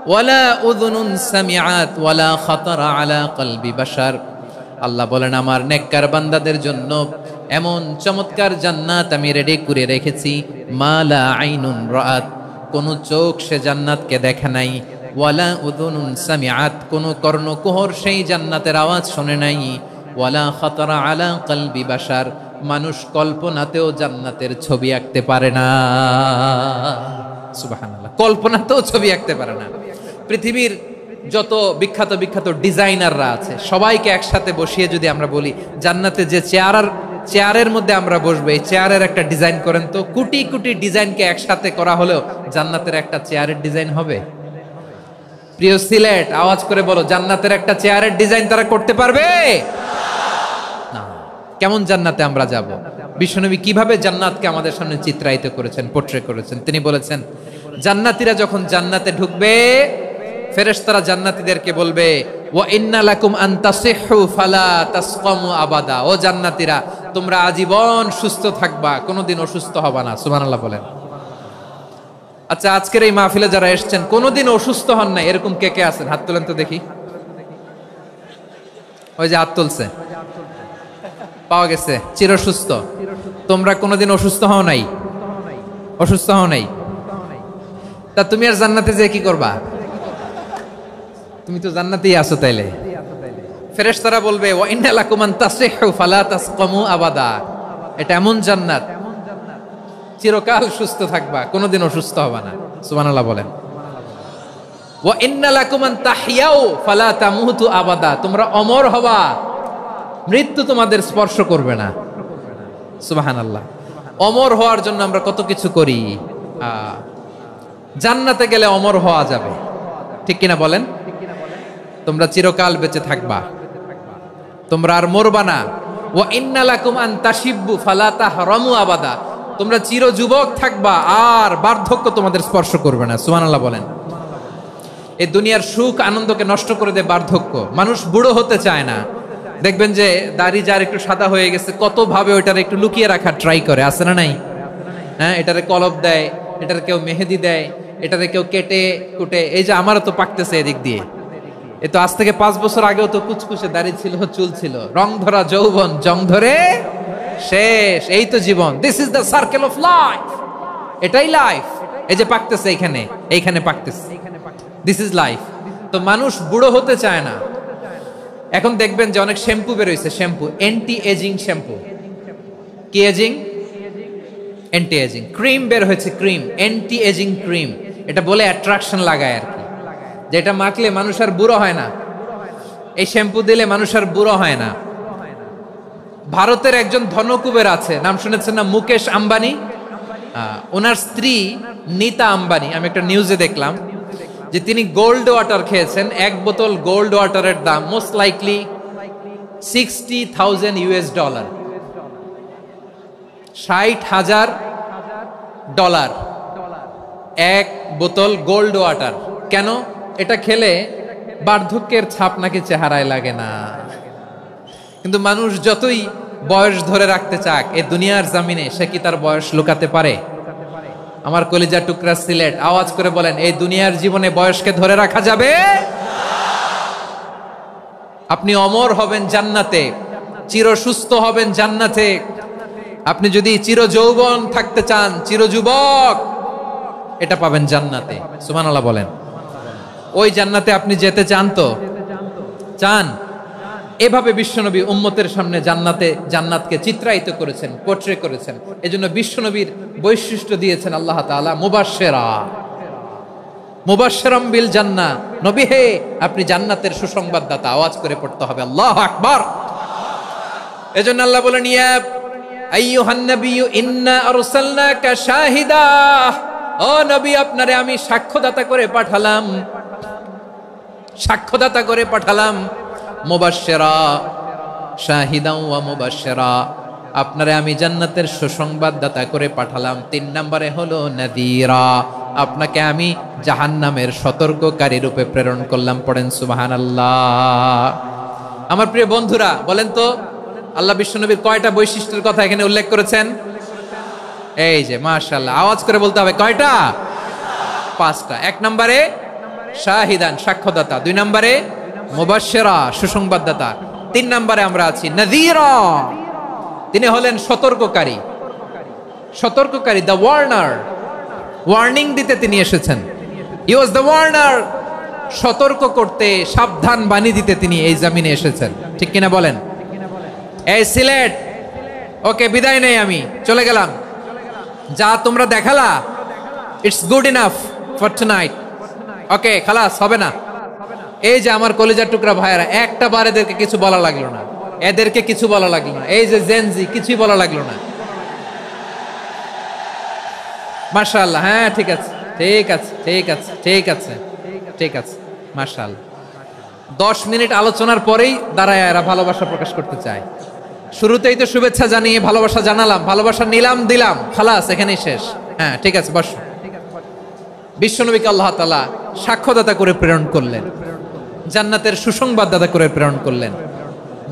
ওয়ালা উযুনুন সামিআত ওয়ালা খাতারা আলা কলবি বাশার। আল্লাহ বলেন আমার নেককার বান্দাদের জন্য এমন চমৎকার জান্নাত আমি রেডি করে রেখেছি, মা লা আইনুন রাআত, কোন চোখ সে জান্নাতকে দেখে নাই, ওয়ালা উযুনুন সামিআত, কোন কর্ণকুহর সেই জান্নাতের আওয়াজ শুনে নাই, ওয়ালা খাতারা আলা কলবি বাশার, মানুষ কল্পনাতেও জান্নাতের ছবি আঁকতে পারে না। সুবহানাল্লাহ, কল্পনাতেও ছবি আঁকতে পারে না। পৃথিবীর যত বিখ্যাত বিখ্যাত ডিজাইনাররা আছে সবাইকে একসাথে বসিয়ে যদি আমরা বলি জান্নাতে যে চেয়ারের মধ্যে আমরা বসবো, এই চেয়ারের একটা ডিজাইন করেন তো, কোটি কোটি ডিজাইনকে একসাথে করা হলেও জান্নাতের একটা চেয়ারের ডিজাইন হবে? প্রিয় সিলেট, আওয়াজ করে বলো, জান্নাতের একটা চেয়ারের ডিজাইন তারা করতে পারবে না। কেমন জান্নাতে আমরা যাব? বিশ্বনবী কিভাবে জান্নাতকে আমাদের সামনে চিত্রায়িত করেছেন, পোর্ট্রে করেছেন। তিনি বলেছেন জান্নাতীরা যখন জান্নাতে ঢুকবে ফেরেশতারা জান্নাতীদেরকে বলবে ওয়া ইন্না লাকুম আন তাসিহু ফালা তাসকামু আবাদা, ও জান্নাতীরা তোমরা আজীবন সুস্থ থাকবা, কোনোদিন অসুস্থ হবা না। সুবহানাল্লাহ বলেন। আচ্ছা, আজকের এই মাহফিলে যারা এসেছেন কোনোদিন অসুস্থ হন না এরকম কে কে আছেন? হাত তোলেন তো দেখি। ওই যে হাত তুলছে, পাওয়া গেছে, চিরসুস্থ। তোমরা কোনোদিন অসুস্থ হও নাই? অসুস্থ হও নাই? তা তুমি আর জান্নাতে যে কি করবা? তুমি তো জান্নাতেই আছো। তাইলে ফেরেশতারা বলবে ওয়া ইন্না লাকুম আন তাসিহু ফালা তাসকামু আবাদা, এটা এমন জান্নাত চিরকাল সুস্থ থাকবা, কোনোদিন অসুস্থ হবা না। সুবহানাল্লাহ বলেন। ওয়া ইন্না লাকুম আন তাহইয়াউ ফালা তামুতু আবাদা, তোমরা অমর হবা, মৃত্যু তোমাদের স্পর্শ করবে না। সুবহানাল্লাহ। অমর হওয়ার জন্য আমরা কত কিছু করি। জান্নাতে গেলে অমর হওয়া যাবে, ঠিক কিনা বলেন? তোমরা চিরকাল বেঁচে থাকবা, তোমরা আর মরবা না। ওয়া ইন্না লাকুম আন তাশিব্বু ফালা তাহরামু আবাদা, তোমরা চির যুবক থাকবা, আর বার্ধক্য তোমাদের স্পর্শ করবে না। সুবহানাল্লাহ বলেন। এই দুনিয়ার সুখ আনন্দকে নষ্ট করে দেয় বার্ধক্য। মানুষ বুড়ো হতে চায় না। দেখবেন যে দাড়ি যার একটু সাদা হয়ে গেছে কত ভাবে ওইটার একটু লুকিয়ে রাখার ট্রাই করে, আছে না নাই? হ্যাঁ, এটারে কলপ দেয়, এটারে কেউ মেহেদি দেয়, এটারে কেউ কেটে কুটে। এই যে আমারও তো পাকতেছে এদিক দিয়ে, এ তো আজ থেকে 5 বছর আগেও তো কুচকুচে দাড়ি ছিল, চুল ছিল, রং ধরা যৌবন জং ধরে শেষ। এই তো জীবন। This is the circle of life. এটাই লাইফ। এই যে পাকতেছে এইখানে, এইখানে পাকতেছে, দিস ইজ লাইফ। তো মানুষ বুড়ো হতে চায় না। এখন দেখবেন যে অনেক শ্যাম্পু বেরোইছে, শ্যাম্পু অ্যান্টি এজিং শ্যাম্পু। কি এজিং? Anti aging. ক্রিম বের হয়েছে, ক্রিম অ্যান্টি এজিং ক্রিম। এটা বলে অ্যাট্রাকশন লাগায় আর কি। যেটা মাখলে মানুষ আর বুড়ো হয় না, এই শ্যাম্পু দিলে মানুষ আর বুড়ো হয় না। ভারতের একজন ধনকুবের আছে, নাম শুনেছেন না? মুকেশ আম্বানি। ওনার স্ত্রী নীতা আম্বানি, আমি একটা নিউজে দেখলাম যে তিনি গোল্ড ওয়াটার খেয়েছেন। এক বোতল গোল্ড ওয়াটারের দাম মোস্ট লাইকলি $60,000, $60,000 এক বোতল গোল্ড ওয়াটার। কেন? এটা খেলে বার্ধক্যের ছাপ নাকি চেহারায় লাগে না। কিন্তু মানুষ যতই বয়স ধরে রাখতে চাক এ দুনিয়ার জামিনে, সে কি তার বয়স লুকাতে পারে? আমার কলিজা টুকরা সিলেট, আওয়াজ করে বলেন, এই দুনিয়ার জীবনে বয়সকে ধরে রাখা যাবে? আপনি অমর হবেন জান্নাতে, চির সুস্থ হবেন জান্নাতে। আপনি যদি চির যৌবন থাকতে চান, চির যুবক, এটা পাবেন জান্নাতে। সুবহানাল্লাহ বলেন। ওই জান্নাতে আপনি যেতে চান তো? চান? এভাবে বিশ্বনবী উম্মতের সামনে জান্নাতকে চিত্রায়িত করেছেন, পোর্ট্রে করেছেন। এজন্য বিশ্বনবীর বৈশিষ্ট্য দিয়েছেন আল্লাহ তাআলা মুবাশশিরাম বিল জান্নাহ। নবী হে, আপনি জান্নাতের সুসংবাদদাতা। আওয়াজ করে পড়তে হবে আল্লাহু আকবার। এজন্য আল্লাহ বলেন, ইয়া আইয়ুহান নাবিয়্যু ইন্না আরসালনাকা শাহিদা। ও নবী, আপনারে আমি সাক্ষ্যদাতা করে পাঠালাম। মুবাশশিরা, শাহিদান ওয়া মুবাশশিরা, আপনারে আমি জান্নাতের সুসংবাদদাতা করে পাঠালাম। 3 নম্বরে হলো নাযীরা, আপনাকে আমি জাহান্নামের সতর্ককারী রূপে প্রেরণ করলাম। পড়েন সুবহানাল্লাহ। আমার প্রিয় বন্ধুরা, বলেন তো আল্লাহ বিশ্বনবীর কয়টা বৈশিষ্ট্যের কথা এখানে উল্লেখ করেছেন? এই যে মাশাআল্লাহ, আওয়াজ করে বলতে হবে, কয়টা? 5টা। 1 নম্বরে শাহিদান, সাক্ষ্যদাতা। 2 নম্বরে মুবাশশিরা, সুসংবাদদাতা। 3 নম্বরে আমরা আছি নাযীরা, তিনি হলেন সতর্ককারী। দ্য ওয়ার্নার, ওয়ার্নিং দিতে তিনি এসেছেন। হি ওয়াজ দ্য ওয়ার্নার, সতর্ক করতে, সাবধান বাণী দিতে তিনি এই জমিনে এসেছেন। ঠিক কিনা বলেন? এই সিলেট, ওকে বিদায় নেই, আমি চলে গেলাম। যা তোমরা দেখালা, it's good enough for tonight. Okay, খালাস, হবে না। এই যে আমার কলিজার টুকরা ভাইয়েরা, একটা বার এদেরকে কিছু বলা লাগলো না, এই যে জেনজি, কিছুই বলা লাগলো না। মাশাআল্লাহ। হ্যাঁ, ঠিক আছে, মাশাআল্লাহ। 10 মিনিট আলোচনার পরেই দাঁড়ায় এরা ভালোবাসা প্রকাশ করতে চায়। শুরুতেই তো শুভেচ্ছা জানিয়ে ভালোবাসা জানালাম, ভালোবাসা নিলাম, দিলাম, খালাস, এখানেই শেষ। হ্যাঁ, ঠিক আছে, বসো। বিশ্বনবীকে আল্লাহ তাআলা সাক্ষ্যদাতা করে প্রেরণ করলেন, জান্নাতের সুসংবাদদাতা করে প্রেরণ করলেন,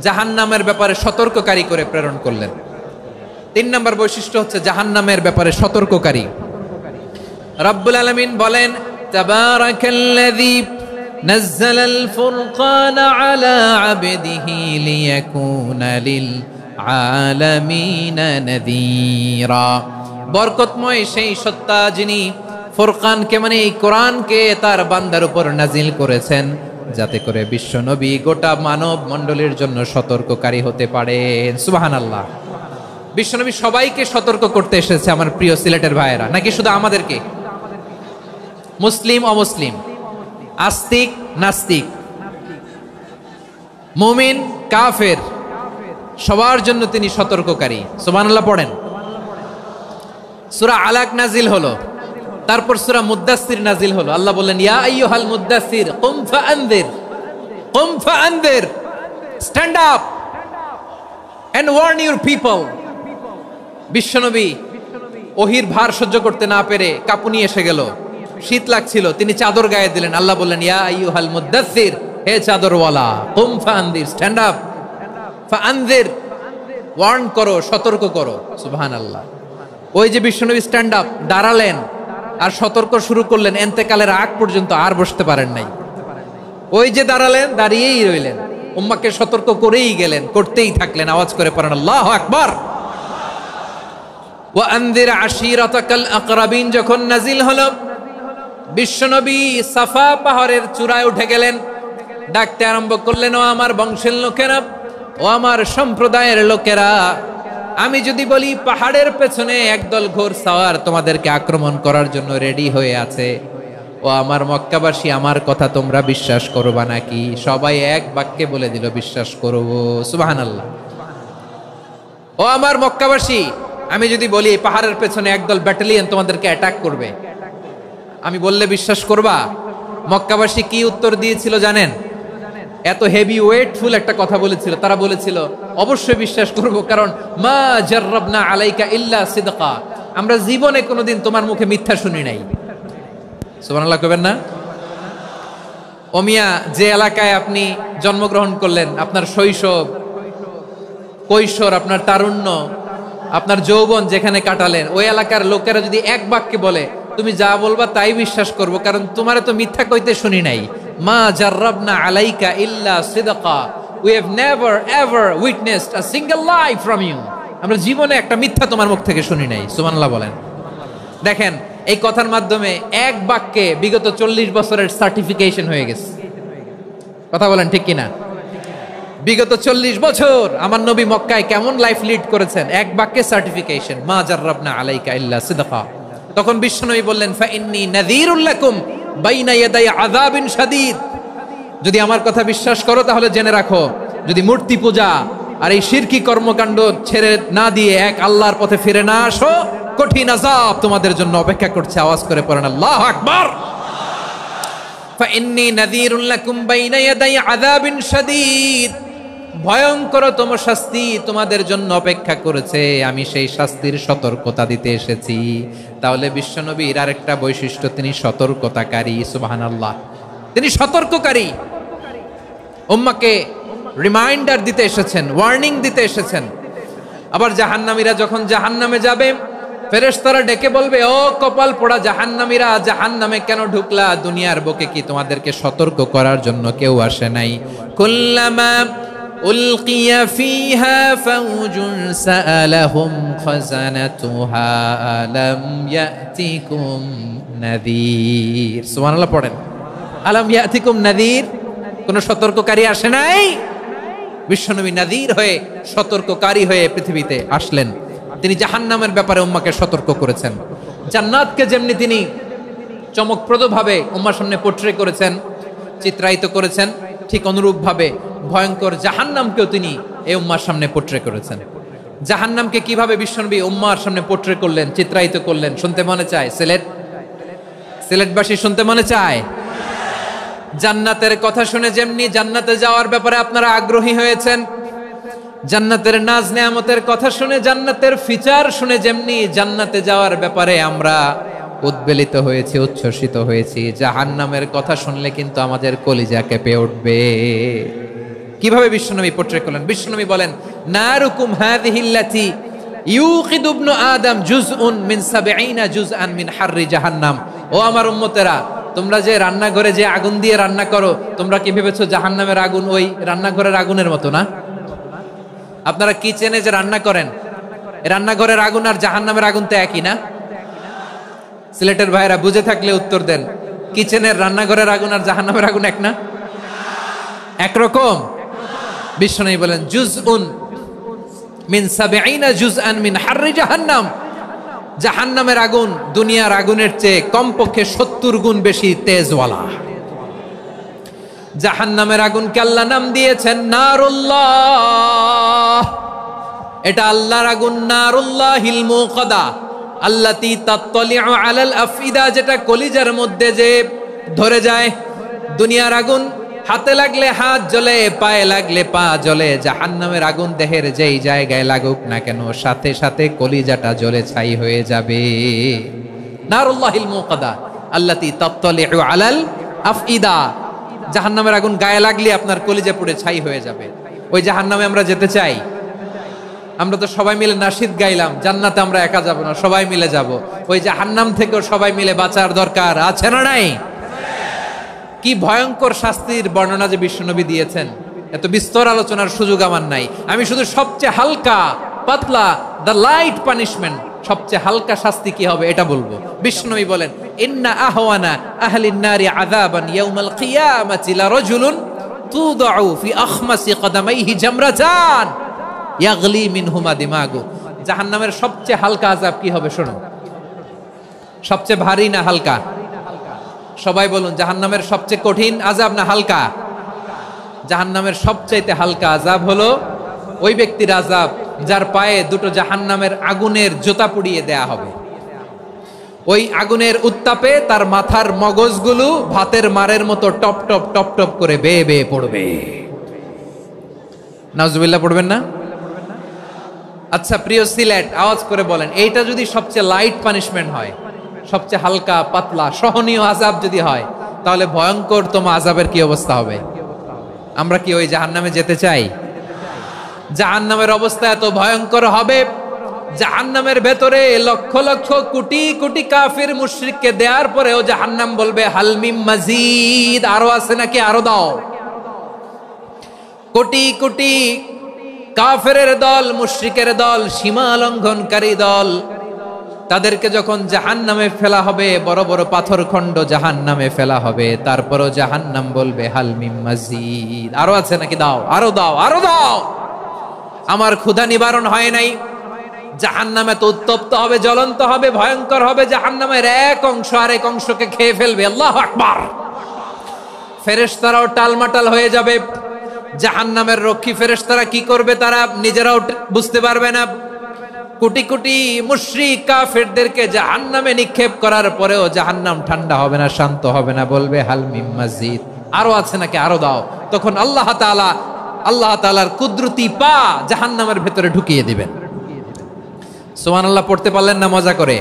জাহান্নামের ব্যাপারে সতর্ককারী করে প্রেরণ করলেন। 3 নম্বর বৈশিষ্ট্য হচ্ছে জাহান্নামের ব্যাপারে সতর্ককারী। রব্বুল আলামিন বলেন, তাবারাকাল্লাযী নাযালাল ফুরকানা আলা আবদিহি লিয়াকুনা লিল আলামিনা নাযীরা। বরকতময় সেই সত্তা যিনি ফুরকানকে, মানে এই কোরআনকে তার বান্দার উপর নাজিল করেছেন, যাতে করে বিশ্বনবী গোটা মানব মণ্ডলীর জন্য সতর্ককারী হতে পারেন। সুবহানাল্লাহ। বিশ্বনবী সবাইকে সতর্ক করতে এসেছে, আমার প্রিয় সিলেটের ভাইয়েরা, নাকি শুধু আমাদেরকে? মুসলিম অমুসলিম, আস্তিক নাস্তিক, মুমিন কাফের, সবার জন্য তিনি সতর্ককারী। সুবহানাল্লাহ পড়েন। সূরা আলাক নাজিল হলো, তারপর সূরা মুদ্দাসসির নাজিল হলো। আল্লাহ বললেন, ইয়া আইয়ুহাল মুদ্দাসসির কুম ফাআনদির, stand up and warn your people. বিশ্বনবী ওহির ভার সহ্য করতে না পেরে কাঁপুনি এসে গেল, শীত লাগছিল, তিনি চাদর গায়ে দিলেন। আল্লাহ বললেন, ইয়া আইয়ুহাল মুদ্দাসসির, হে চাদরওয়ালা, কুম ফাআনদির, স্ট্যান্ড আপ, ফাআনদির, ওয়ার্ন করো, সতর্ক করো। সুবহানাল্লাহ। ওই যে বিশ্বনবী স্ট্যান্ড আপ, দাঁড়ালেন আর সতর্ক শুরু করলেন, এন্তেকালের আগ পর্যন্ত আর বসতে পারেন নাই। ওই যে দাঁড়ালেন, দাঁড়িয়েই রইলেন, উম্মাহকে সতর্ক করেই গেলেন, করতেই থাকলেন। আওয়াজ করে পড়েন আল্লাহু আকবার। ওয়া আনদির আশিরাতাকাল আকরাবিন যখন নাজিল হলো, বিশ্বনবী সাফা পাহাড়ের চূড়ায় উঠে গেলেন, ডাকতে আরম্ভ করলেন, ও আমার বংশের লোকেরা, ও আমার সম্প্রদায়ের লোকেরা, আমি যদি বলি পাহাড়ের পেছনে একদল ঘোড়সাওয়ার তোমাদেরকে আক্রমণ করার জন্য রেডি হয়ে আছে, ও আমার মক্কাবাসী, আমার কথা তোমরা বিশ্বাস করবা নাকি? সবাই এক বাক্যে বলে দিল, বিশ্বাস করব। সুবহানাল্লাহ। ও আমার মক্কাবাসী, আমি যদি বলি পাহাড়ের পেছনে একদল ব্যাটালিয়ন তোমাদেরকে অ্যাটাক করবে, আমি বললে বিশ্বাস করবা? মক্কাবাসী কি উত্তর দিয়েছিল জানেন? এত হেভি ওয়েটফুল একটা কথা বলেছিল। তারা বলেছিল অবশ্যই বিশ্বাস করব, কারণ মা জাররাবনা আলাইকা ইল্লা সিদকা, আমরা জীবনে কোনোদিন তোমার মুখে মিথ্যা শুনি নাই। সুবহানাল্লাহ কইবেন না? ও মিয়া, যে এলাকায় আপনি জন্মগ্রহণ করলেন, আপনার শৈশব, কৈশোর, আপনার তারুণ্য, আপনার যৌবন যেখানে কাটালেন, ওই এলাকার লোকেরা যদি এক বাক্যে বলে তুমি যা বলবা তাই বিশ্বাস করব, কারণ তোমারে তো মিথ্যা কইতে শুনি নাই। মা জাররাবনা আলাইকা ইল্লা সিদকা, we have never ever witnessed a single lie from you, আমরা জীবনে একটা মিথ্যা তোমার মুখ থেকে শুনি নাই। সুবহানাল্লাহ বলেন। দেখেন, এই কথার মাধ্যমে এক বাক্যে বিগত 40 বছরের সার্টিফিকেশন হয়ে গেছে। কথা বলেন ঠিক কিনা? বিগত 40 বছর আমার নবী মক্কায় কেমন লাইফ লিড করেছেন, এক বাক্যে সার্টিফিকেশন, মা জাররাবনা আলাইকা ইল্লা সিদকা। তখন বিশ্বনবী বললেন ফা ইন্নী নাযীরুল লাকুম বাইনা ইয়াদাই আযাবিন শাদীদ, যদি আমার কথা বিশ্বাস করো তাহলে জেনে রাখো, যদি মূর্তি পূজা আর এই শিরকি কর্মকাণ্ড ছেড়ে না দিয়ে এক আল্লাহর পথে ফিরে না আসো, কঠিন আযাব তোমাদের জন্য অপেক্ষা করছে। আওয়াজ করে পড়েন আল্লাহু আকবার। ফা ইন্নী নাযীরুল লাকুম বাইনা ইয়াদাই আযাবিন শাদীদ, ভয়ঙ্করতম শাস্তি তোমাদের জন্য অপেক্ষা করেছে, আমি সেই শাস্তির সতর্কতা দিতে এসেছি। তাহলে বিশ্বনবীর আরেকটা বৈশিষ্ট্য, তিনি সতর্কতাকারী। সুবহানাল্লাহ, তিনি সতর্ককারী। উম্মাহকে রিমাইন্ডার দিতে এসেছেন, ওয়ার্নিং দিতে এসেছেন। আবার জাহান্নামীরা যখন জাহান্নামে যাবে, ফেরেশতারা ডেকে বলবে, ও কপাল পোড়া জাহান্নামীরা, জাহান্নামে কেন ঢুকলা? দুনিয়ার বুকে কি তোমাদেরকে সতর্ক করার জন্য কেউ আসে নাই? কুল্লামা উলকিয়া ফিহা ফাউজুন সাআলাহুম খাযানাতুহা আলাম ইয়াতিকুম নাযীর। সুবহানাল্লাহ পড়েন। আলাম ইয়াতিকুম নাযীর, কোন সতর্ককারী আসে নাই? বিশ্বনবী নাযীর হয়ে, সতর্ককারী হয়ে পৃথিবীতে আসলেন। তিনি জাহান্নামের ব্যাপারে উম্মাহকে সতর্ক করেছেন। জান্নাতকে যেমনি তিনি চমকপ্রদভাবে উম্মার সামনে পোট্রে করেছেন, চিত্রায়িত করেছেন, ঠিক অনুরূপভাবে ভয়ঙ্কর জাহান্নামকেও তিনি এই উম্মার সামনে পোট্রে করেছেন। জাহান্নামকে কিভাবে বিশ্বনবী উম্মার সামনে পোট্রে করলেন, চিত্রায়িত করলেন, শুনতে মনে চায়? সিলেটবাসী শুনতে মনে চায়? জান্নাতের কথা শুনে যেমনি জান্নাতে যাওয়ার ব্যাপারে আপনারা আগ্রহী হয়েছেন, জান্নাতের নাজ নেয়ামতের কথা শুনে, জান্নাতের ফিচার শুনে যেমনি জান্নাতে যাওয়ার ব্যাপারে আমরা উদ্বেলিত হয়েছি, উচ্ছ্বসিত হয়েছি, জাহান্নামের কথা শুনলে কিন্তু আমাদের কলিজা কেঁপে উঠবে। কিভাবে বিশ্বনবী পোট্রে করলেন? বিশ্বনবী বলেন, নারুকুম হাযিহিল্লাতী ইউকিদু ইবনু আদম জুজউন মিন ৭০ জুজআন মিন হাররি জাহান্নাম। ও আমার উম্মতেরা, তোমরা যে রান্নাঘরে যে আগুন দিয়ে রান্না করো, তোমরা কি ভেবেছো জাহান্নামের আগুন ওই রান্নাঘরের আগুনের মতো না? আপনারা কিচেনে যে রান্না করেন, রান্নাঘরের আগুন আর জাহান্নামের আগুন তো একই না? সিলেটের ভাইরা বুঝে থাকলে উত্তর দেন, কিচেনের রান্নাঘরের আগুন আর জাহান্নামের আগুন এক না? একরকম? বিশ্বনবী বলেন, জুজউন মিন ৭০ জুজআন মিন হাররি জাহান্নাম, জাহান্নামের আগুন দুনিয়ার আগুনের চেয়ে কমপক্ষে ৭০ গুণ বেশি তেজওয়ালা। জাহান্নামের আগুনকে আল্লাহ নাম দিয়েছেন নারুল্লাহ। এটা আল্লাহর আগুন, নারুল্লাহিল মুকাদা আল্লাতী তাত্তালিউ আলাল আফইদা, যেটা কলিজার মধ্যে যে ধরে যায়। দুনিয়ার আগুন হাতে লাগলে হাত জ্বলে, পায়ে লাগলে পা জ্বলে, জাহান্নামের আগুন দেহের যেই জায়গায় লাগুক না কেন, সাথে সাথে কলিজাটা জ্বলে ছাই হয়ে যাবে। নারুল্লাহিল মুকাদা আল্লাতী তাত্তালিউ আলাল আফইদা, জাহান্নামের আগুন গায়ে লাগলে আপনার কলিজা পুড়ে ছাই হয়ে যাবে। ওই জাহান্নামে আমরা যেতে চাই? আমরা তো সবাই মিলে নাশিদ গাইলাম, জান্নাতে আমরা একা যাব না, সবাই মিলে যাব। ওই জাহান্নাম থেকেও সবাই মিলে বাঁচার দরকার আছে না নাই? কি ভয়ঙ্কর শাস্তির বর্ণনা যে বিশ্বনবী দিয়েছেন, এত বিস্তর আলোচনার সুযোগ আমার নাই। আমি শুধু সবচেয়ে হালকা পাতলা, দ্য লাইট পানিশমেন্ট, সবচেয়ে হালকা শাস্তি কি হবে এটা বলবো। বিশ্বনবী বলেন, ইন্না আহওয়ানা আহলিন নারি আযাবান ইয়াউমাল কিয়ামাতি লারাজুলুন তুদাউ ফি আখমাসি কদামাইহি জামরাতান ইয়াগলি মিনহুমা দিমাগু। জাহান্নামের সবচেয়ে হালকা আযাব কি হবে শোনো? সবচেয়ে ভারী না হালকা? সবাই বলুন, জাহান্নামের সবচেয়ে কঠিন আযাব না হালকা? জাহান্নামের সবচাইতে হালকা আযাব হলো ওই ব্যক্তির আযাব যার পায়ে দুটো জাহান্নামের আগুনের জোতা পুড়িয়ে দেয়া হবে। ওই আগুনের উত্তাপে তার মাথার মগজগুলো ভাতের মারের মতো টপ টপ টপ টপ করে বেয়ে বেয়ে পড়বে। নাউজুবিল্লাহ পড়বেন না? আচ্ছা প্রিয় সিলেট, আওয়াজ করে বলেন, এইটা যদি সবচেয়ে লাইট পানিশমেন্ট হয়, সবচেয়ে হালকা পাতলা সহনীয় আযাব যদি হয়, তাহলে ভয়ঙ্কর তোমা আযাবের কি অবস্থা হবে? আমরা কি ওই জাহান্নামে যেতে চাই? জাহান্নামের অবস্থা এত ভয়ঙ্কর হবে, জাহান্নামের ভেতরে লক্ষ লক্ষ কোটি কোটি কাফির মুশরিককে দেওয়ার পরেও জাহান্নাম বলবে হালমিম মাজিদ, আরো আছে নাকি, আরো দাও। কোটি কোটি কাফেরের দল, মুশরিকের দল, সীমা লঙ্ঘনকারী দল, তাদেরকে যখন জাহান্নামে ফেলা হবে, বড় বড় পাথর খণ্ড জাহান্নামে ফেলা হবে, তারপরও জাহান্নাম বলবে হালমিম মাজিদ, আরো আছে নাকি, দাও, আরো দাও, আরো দাও। আমার ক্ষুধা নিবারণ হয় নাই। জাহান্নামে তো উত্তপ্ত হবে, জ্বলন্ত হবে, ভয়ঙ্কর হবে। জাহান্নামের এক অংশ আরেক অংশকে খেয়ে ফেলবে। আল্লাহু আকবার। ফেরেশতারাও টালমাটাল হয়ে যাবে। জাহান্নামের রক্ষী ফেরেশতারা কি করবে তারা নিজেরাও বুঝতে পারবে না। কোটি কোটি মুশরিক কাফেরদেরকে জাহান্নামে নিক্ষেপ করার পরেও জাহান্নাম ঠান্ডা হবে না, শান্ত হবে না, বলবে হাল মিম মাজিদ, আরো আছে নাকি, আরো দাও। তখন আল্লাহ তাআলার কুদরতি পা জাহান্নামের ভেতরে ঢুকিয়ে দিবেন। সুবহানাল্লাহ পড়তে পারলেন না মজা করে?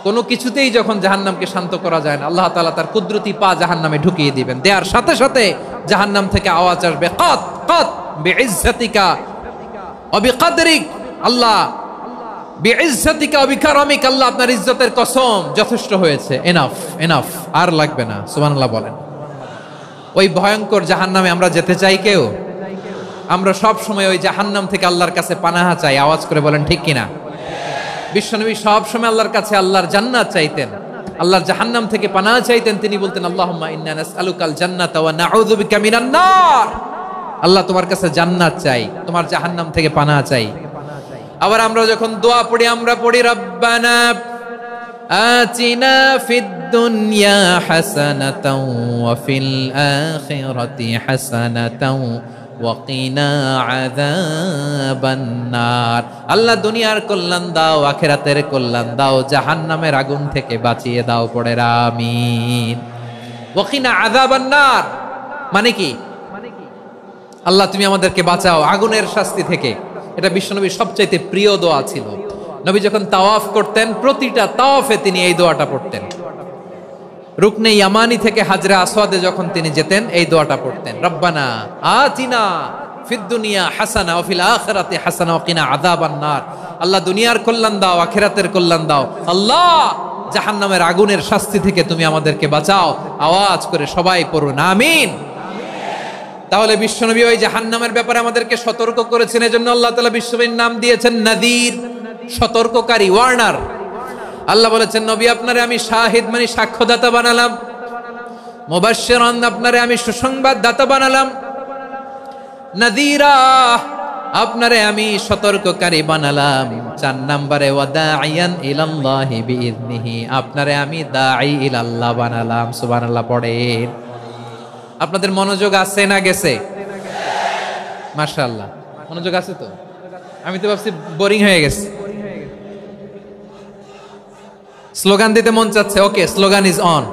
কোনো কিছুতেই যখন জাহান্নামকে শান্ত করা যায় না, আল্লাহ তাআলা তার কুদরতি পা জাহান্নামে ঢুকিয়ে দিবেন। দেওয়ার সাথে সাথে জাহান্নাম থেকে আওয়াজ আসবে, কাত কাত বিইজ্জাতিকা ওয়া বিকদরিক, আল্লাহ বিইজ্জাতিকা ওয়া বিকারামিক, আল্লাহ আপনার ইজ্জতের কসম, যথেষ্ট হয়েছে, এনাফ এনাফ, আর লাগবে না। সুবহানাল্লাহ বলেন। ওই ভয়ঙ্কর জাহান্নামে আমরা যেতে চাই কেউ? আমরা সব সময় ওই জাহান্নাম থেকে আল্লাহর কাছে পানাহা চাই। আওয়াজ করে বলেন ঠিক কিনা? বিশ্বনবী সব সময় আল্লাহর কাছে আল্লাহর জান্নাত চাইতেন, আল্লাহর জাহান্নাম থেকে পানাহা চাইতেন। তিনি বলতেন আল্লাহুম্মা ইন্না নাসআলুকাল জান্নাতা ওয়া নাউযু বিকা মিনান নার। আল্লাহ তোমার কাছে জান্নাত চাই, তোমার জাহান্নাম থেকে পানাহা চাই। আবার আমরা যখন দোয়া পড়ি, আমরা পড়ি রব্বানা আতিনা ফিদ দুনিয়া হাসানাতাও ওয়া ফিল আখিরাতি হাসানাতাও ওয়া কিনা আযাবান নার। আল্লাহ দুনিয়ার কল্যাণ দাও, আখিরাতের কল্যাণ দাও, জাহান্নামের আগুন থেকে বাঁচিয়ে দাও, পড়ে আমিন। ওয়া কিনা আযাবান নার মানে কি? আল্লাহ তুমি আমাদেরকে বাঁচাও আগুনের শাস্তি থেকে। এটা বিশ্বনবীর সবচাইতে প্রিয় দোয়া ছিল। নবী যখন তাওয়াফ করতেন, প্রতিটা তাওয়াফে তিনি এই দোয়াটা পড়তেন। রুকনে ইয়ামানি থেকে হাজরে আসওয়াদে যখন তিনি যেতেন, এই দোয়াটা পড়তেন, রব্বানা আতিনা ফিদ দুনিয়া হাসানা ওয়া ফিল আখিরাতি হাসানা ওয়া কিনা আযাবান নার। আল্লাহ দুনিয়ার কল্যাণ দাও, আখিরাতের কল্যাণ দাও। আল্লাহ জাহান্নামের আগুনের শাস্তি থেকে তুমি আমাদেরকে বাঁচাও। আওয়াজ করে সবাই পড়ুন আমিন। তাহলে বিশ্বনবী ওই জাহান্নামের ব্যাপারে আমাদেরকে সতর্ক করেছেন। এজন্য আল্লাহ তাআলা বিশ্বনবীর নাম দিয়েছেন নাযীর, সতর্ককারী, ওয়ার্নার। আল্লাহ বলেছেন নবী আপনারে আমি শাহিদ মানে সাক্ষ্যদাতা বানালাম, মুবাশশিরান আপনারে আমি সুসংবাদ দাতা বানালাম, নাযীরা আপনারে আমি সতর্ককারী বানালাম। 4 নম্বরে ওয়া দাঈয়ান ইলাল্লাহি বিইذনিহি, আপনারে আমি দাঈ ইলাল্লাহ বানালাম। সুবহানাল্লাহ পড়েন। আপনাদের মনোযোগ আছে না গেছে? মাশাআল্লাহ মনোযোগ আছে তো? আমি তো ভাবছি বোরিং হয়ে গেছে। স্লোগান দিতে মন চাচ্ছে। ওকে, স্লোগান ইজ অন।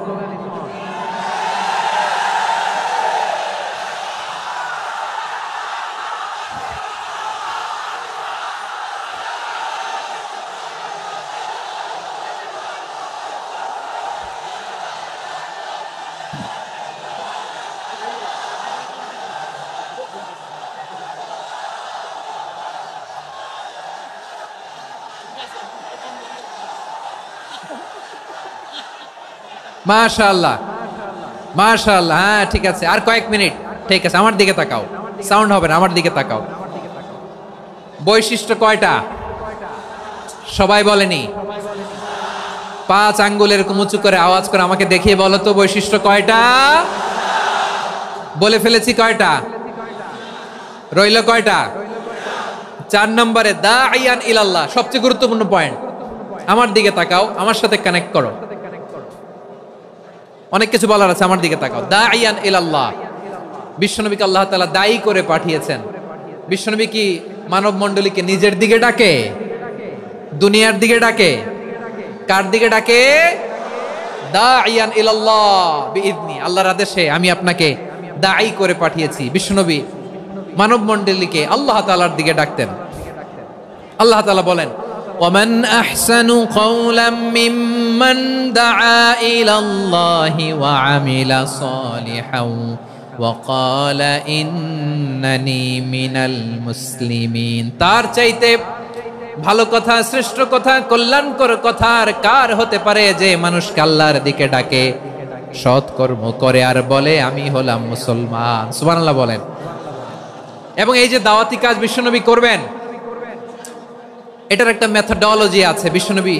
মাশাআল্লাহ মাশাআল্লাহ। হ্যাঁ ঠিক আছে, আর কয়েক মিনিট। ঠিক আছে, আমার দিকে তাকাও, সাউন্ড হবে না, আমার দিকে তাকাও। বৈশিষ্ট্য কয়টা সবাই বলেনি? 5 আঙ্গুল এরকম উঁচু করে আওয়াজ করে আমাকে দেখিয়ে বলো তো বৈশিষ্ট্য কয়টা? বলে ফেলেছি কয়টা? রইল কয়টা? 4 নম্বরে দাঈয়ান ইলাল্লাহ, সবচেয়ে গুরুত্বপূর্ণ পয়েন্ট। আমার দিকে তাকাও, আমার সাথে কানেক্ট করো। অনেক কিছু বলার আছে, আমার দিকে তাকাও। দাইয়ান ইলাল্লাহ, বিশ্বনবীকে আল্লাহ তাআলা দায়ী করে পাঠিয়েছেন। বিশ্বনবী কি মানব মণ্ডলীকে নিজের দিকে ডাকে, দুনিয়ার দিকে ডাকে? কার দিকে ডাকে? দাইয়ান ইলাল্লাহ বিইذনি, আল্লাহর আদেশে আমি আপনাকে দায়ী করে পাঠিয়েছি। বিশ্বনবী মানব মণ্ডলীকে আল্লাহ তাআলার দিকে ডাকতেন। আল্লাহ তাআলা বলেন, ওয়ামান আহসানু কাওলাম মিম্মান দাআ ইলাল্লাহি ওয়া আমিলা সালিহান ওয়া ক্বালা ইন্নানি মিনাল মুসলিমিন। তার চাইতে ভালো কথা, শ্রেষ্ঠ কথা, কল্যাণকর কথা আর কার হতে পারে যে মানুষকে আল্লাহর দিকে ডাকে, সৎকর্ম করে আর বলে আমি হলাম মুসলমান। সুবহানাল্লাহ বলেন। এবং এই যে দাওয়াতি কাজ বিশ্বনবী করবেন, এটার একটা মেথডোলজি আছে। বিশ্বনবী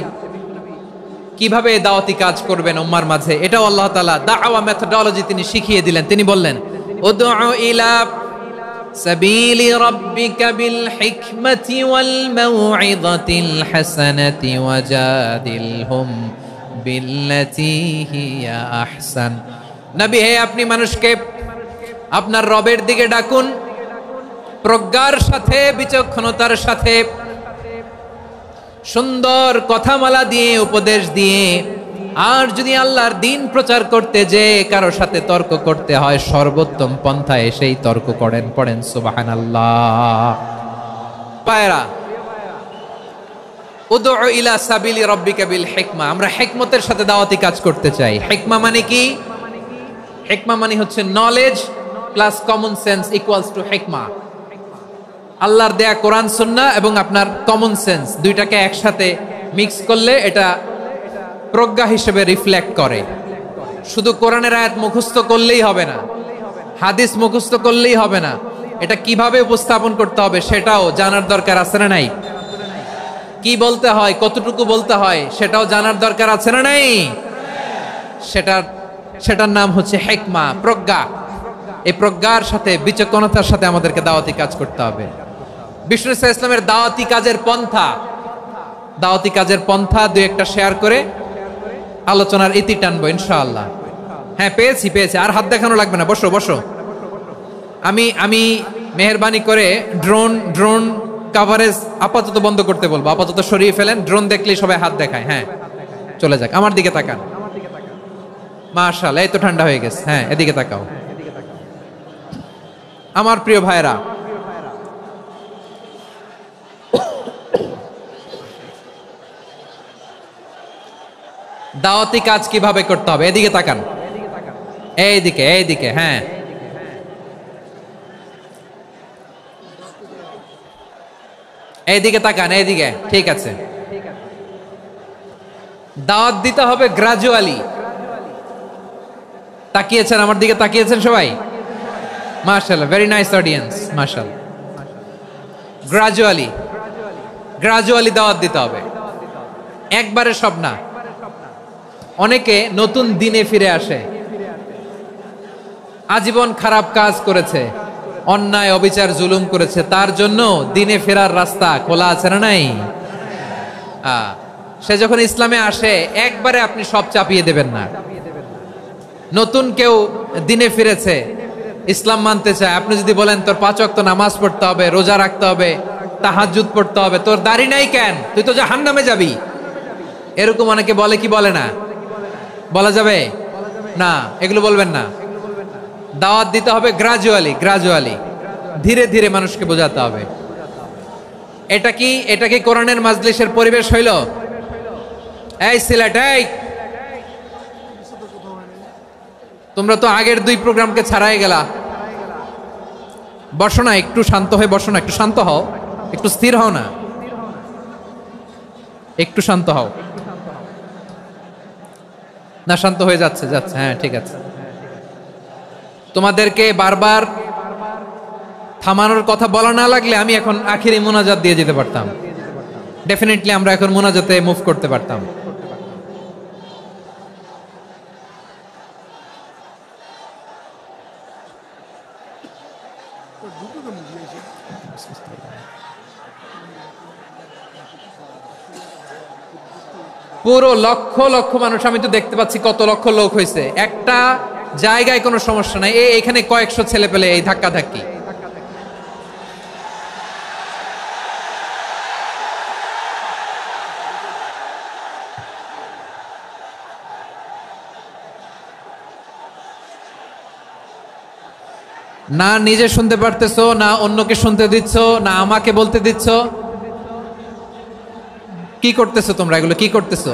কিভাবে দাওয়াতি কাজ করবেন উম্মার মাঝে, এটাও আল্লাহ তাআলা দাওয়া মেথডোলজি তিনি শিখিয়ে দিলেন। তিনি বললেন, উদউ ইলা সাবিলি রাব্বিকা বিল হিকমাতি ওয়াল মাউইযাতিল হাসানাতি ওয়াজাদিলহুম বিল্লাতী হিয়া আহসান। নবী হে, আপনি মানুষকে আপনার রবের দিকে ডাকুন প্রজ্ঞার সাথে, বিচক্ষণতার সাথে, সুন্দর কথামালা দিয়ে, উপদেশ দিয়ে। আর যদি আল্লাহর দ্বীন প্রচার করতে যে কারো সাথে তর্ক করতে হয়, সর্বোত্তম পন্থায় সেই তর্ক করেন। পড়েন সুবহানাল্লাহ। পায়রা, উদউ ইলা সাবিলি রাব্বিকা বিল হিকমা, আমরা হিকমতের সাথে দাওয়াতি কাজ করতে চাই। হিকমা মানে কি? হিকমা মানে হচ্ছে knowledge plus common sense equals to হিকমা। আল্লাহর দেয়া কোরআন সুন্নাহ এবং আপনার কমন সেন্স দুইটাকে একসাথে মিক্স করলে এটা প্রজ্ঞা হিসেবে রিফ্লেক্ট করে। শুধু কোরআনের আয়াত মুখস্থ করলেই হবে না, হাদিস মুখস্থ করলেই হবে না, এটা কিভাবে উপস্থাপন করতে হবে সেটাও জানার দরকার আছে না নাই? কি বলতে হয়, কতটুকু বলতে হয় সেটাও জানার দরকার আছে না নাই? সেটার নাম হচ্ছে হিকমা, প্রজ্ঞা। এই প্রজ্ঞার সাথে, বিচক্ষণতার সাথে আমাদেরকে দাওয়াতি কাজ করতে হবে। বিষ্ণু ইসলামের দাওয়াতি কাজের পন্থা দুই একটা শেয়ার করে আলোচনার ইতি টানবো ইনশাআল্লাহ। হ্যাঁ, পেয়েছি। আর হাত দেখানো লাগবে না, বসো বসো। আমি মেহেরবানি করে ড্রোন কাভারেজ আপাতত বন্ধ করতে বলবো, আপাতত সরিয়ে ফেলেন। ড্রোন দেখলেই সবাই হাত দেখায়। হ্যাঁ, চলে যাক। আমার দিকে তাকান। মাশাআল্লাহ, এই তো ঠান্ডা হয়ে গেছে। হ্যাঁ, এদিকে তাকাও। আমার প্রিয় ভাইরা, দাওয়াতি কাজ কিভাবে করতে হবে এদিকে তাকান। এইদিকে। হ্যাঁ, এইদিকে তাকান, এইদিকে। ঠিক আছে। দাওয়াত দিতে হবে গ্রাজুয়ালি। তাকিয়েছেন আমার দিকে, তাকিয়েছেন সবাই? মাশাআল্লাহ, ভেরি নাইস অডিয়েন্স, মাশাআল্লাহ। গ্রাজুয়ালি দাওয়াত দিতে হবে, একবারে সব না। অনেকে নতুন দিনে ফিরে আসে, আজীবন খারাপ কাজ করেছে, অন্যায় অবিচার জুলুম করেছে, তার জন্য দিনে ফেরার রাস্তা খোলা আছে না নাই? সে যখন ইসলামে আসে একবারে আপনি সব চাপিয়ে দেবেন না। নতুন কেউ দিনে ফিরেছে, ইসলাম মানতে চায়, আপনি যদি বলেন তোর 5 ওয়াক্ত নামাজ পড়তে হবে, রোজা রাখতে হবে, তাহাজ্জুদ পড়তে হবে, তোর দাড়ি নাই কেন, তুই তো জাহান্নামে যাবি, এরকম অনেকে বলে কি বলে না? বলা যাবে না, এগুলো বলবেন না। দাওয়াত দিতে হবে গ্রাজুয়ালি, ধীরে ধীরে মানুষকে বোঝাতে হবে। এটা কি কোরআনের মাজলিসের পরিবেশ হইল? এই সিলেট, এই তোমরা তো আগের 2 প্রোগ্রামকে ছাড়াই গেলা। বসো না, একটু শান্ত হয়ে বসো না, একটু শান্ত হও, একটু স্থির হও না, একটু শান্ত হও না। শান্ত হয়ে যাচ্ছে। হ্যাঁ, ঠিক আছে। তোমাদেরকে বারবার থামানোর কথা বলা না লাগলে আমি এখন আখিরি মুনাজাত দিয়ে যেতে পারতাম। ডেফিনেটলি আমরা এখন মুনাজাতে মুভ করতে পারতাম। পুরো লক্ষ লক্ষ মানুষ, আমি তো দেখতে পাচ্ছি কত লক্ষ লোক হয়েছে, একটা জায়গায় কোনো সমস্যা নাই, এখানে কয়েকশো ছেলে পেলে এই ধাক্কা ধাক্কি। না নিজে শুনতে পারতেছো, না অন্যকে শুনতে দিচ্ছ, না আমাকে বলতে দিচ্ছ। কি করতেছো তোমরা? এগুলো কি করতেছো?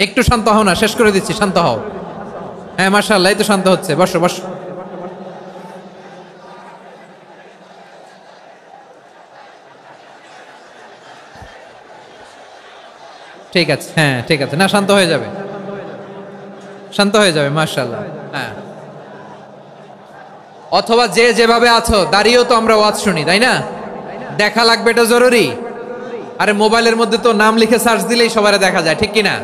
একটু শান্ত হও না, শেষ করে দিচ্ছি, শান্ত হও। হ্যাঁ মাশাআল্লাহ, এই তো শান্ত হচ্ছে, বসো বসো। ঠিক আছে, হ্যাঁ ঠিক আছে, না শান্ত হয়ে যাবে, শান্ত হয়ে যাবে, মাশাআল্লাহ। হ্যাঁ, অথবা যে যেভাবে আছো দাঁড়িয়েও তো আমরা ওয়াজ শুনি, তাই না? দেখা লাগবে, এটা জরুরি। আরে মোবাইলের মধ্যে তো নাম লিখে সার্চ দিলেই সবারে দেখা যায়, ঠিক কিনা?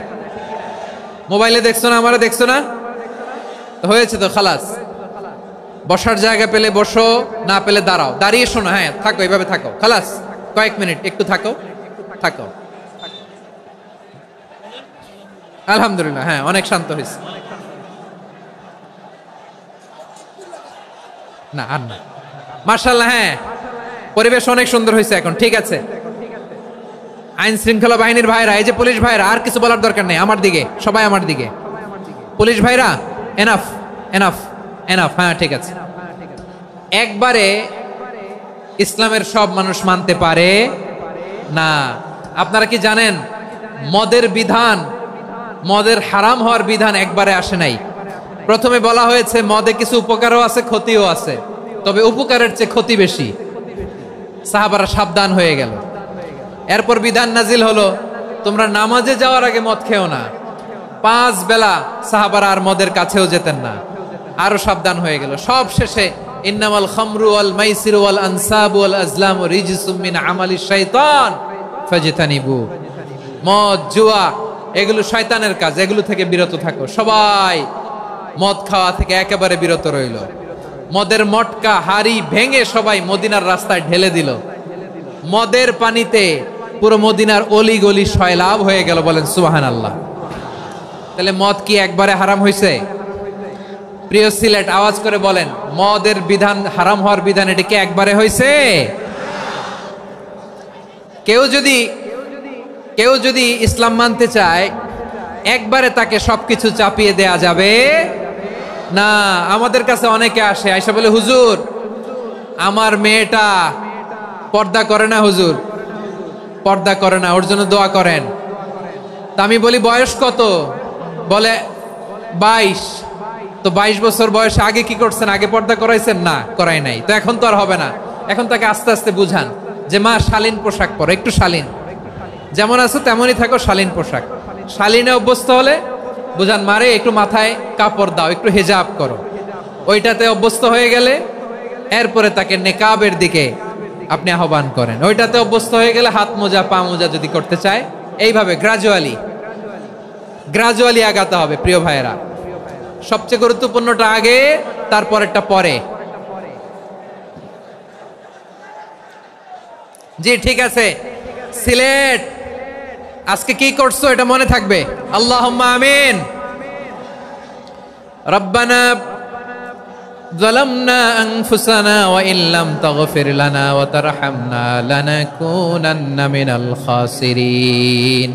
মোবাইলে দেখছো না, আমারে দেখছো না, হয়েছে তো, খালাস। বসার জায়গা পেলে বসো, না পেলে দাঁড়াও, দাঁড়িয়ে শোনো, হ্যাঁ থাকো, এইভাবে থাকো, খালাস। কয়েক মিনিট একটু থাকো, থাকো। আলহামদুলিল্লাহ, হ্যাঁ অনেক শান্ত হয়েছে। না আর না, মাশাআল্লাহ, হ্যাঁ পরিবেশ অনেক সুন্দর হয়েছে এখন, ঠিক আছে। আইন শৃঙ্খলা বাহিনীর ভাইরা, এই যে পুলিশ ভাইরা, আর কিছু বলার দরকার নেই, আমার দিকে সবাই, আমার দিকে। পুলিশ ভাইরা এনাফ, এনাফ, এনাফ, হ্যাঁ ঠিক আছে। একবারে ইসলামের সব মানুষ মানতে পারে না। আপনারা কি জানেন মদের বিধান, মদের হারাম হওয়ার বিধান একবারে আসে নাই। প্রথমে বলা হয়েছে মদে কিছু উপকারও আছে, ক্ষতিও আছে, তবে উপকারের চেয়ে ক্ষতি বেশি। সাহাবারা সাবধান হয়ে গেল। এরপর বিধান নাজিল হলো, তোমরা নামাজে যাওয়ার আগে মদ খেও না। 5 বেলা সাহাবারা আর মদের কাছেও যেতেন না, আরো সাবধান হয়ে গেল। সব শেষে ইন্নামাল খামরু ওয়াল মাইসিরু ওয়াল আনসাবু ওয়াল আজলামু রিজসুম মিন আমালিশ শাইতান ফাজতানিবু। মদ, জুয়া এগুলো শয়তানের কাজ, এগুলো থেকে বিরত থাকো। সবাই মদ খাওয়া থেকে একেবারে বিরত রইল। মদের মটকা হাড়ি ভেঙে সবাই মদিনার রাস্তায় ঢেলে দিল। মদের পানিতে পুরো মদিনার অলি গলি সয়লাভ হয়ে গেল, বলেন সুবহানাল্লাহ। তাহলে মদ কি একবারে হারাম হয়েছে? প্রিয় সিলেট, আওয়াজ করে বলেন, মদের বিধান, হারাম হওয়ার বিধান, এটা কি একবারে হয়েছে? কেউ যদি ইসলাম মানতে চায়, একবারে তাকে সবকিছু চাপিয়ে দেয়া যাবে না। আমাদের কাছে অনেকে আসে, আয়সা বলে, হুজুর আমার মেয়েটা পর্দা করে না, হুজুর পর্দা করে না, ওর জন্য দোয়া করেন। তা আমি বলি বয়স কত? বলে 22। তো 22 বছর বয়সে আগে কি করছেন? আগে পর্দা করাইছেন? না, করাই নাই। তো এখন তো আর হবে না। এখন তাকে আস্তে আস্তে বুঝান যে মা শালীন পোশাক পরো, একটু শালীন, যেমন আছো তেমনই থাকো, শালীন পোশাক। শালীনে অভ্যস্ত হলে বুঝান, মারে একটু মাথায় কাপড় দাও, একটু হেজাব করো। ওইটাতে অভ্যস্ত হয়ে গেলে এরপরে তাকে নেকাবের দিকে আপনি আহ্বান করেন। ওইটাতে অভ্যস্ত হয়ে গেলে হাত মোজা, পা মোজা যদি করতে চায়, এইভাবে গ্রাজুয়ালি আগাতে হবে। প্রিয় ভাইয়েরা, সবচেয়ে গুরুত্বপূর্ণটা আগে, তারপরেরটা পরে। জি ঠিক আছে। সিলেট আজকে কি করছো এটা মনে থাকবে। আল্লাহুম্মা আমিন। রব্বানা যালামনা আনফুসানা ওয়া ইল্লাম তাগফির লানা ওয়া তারহামনা লানাকুনান্না মিনাল খাসিরিন।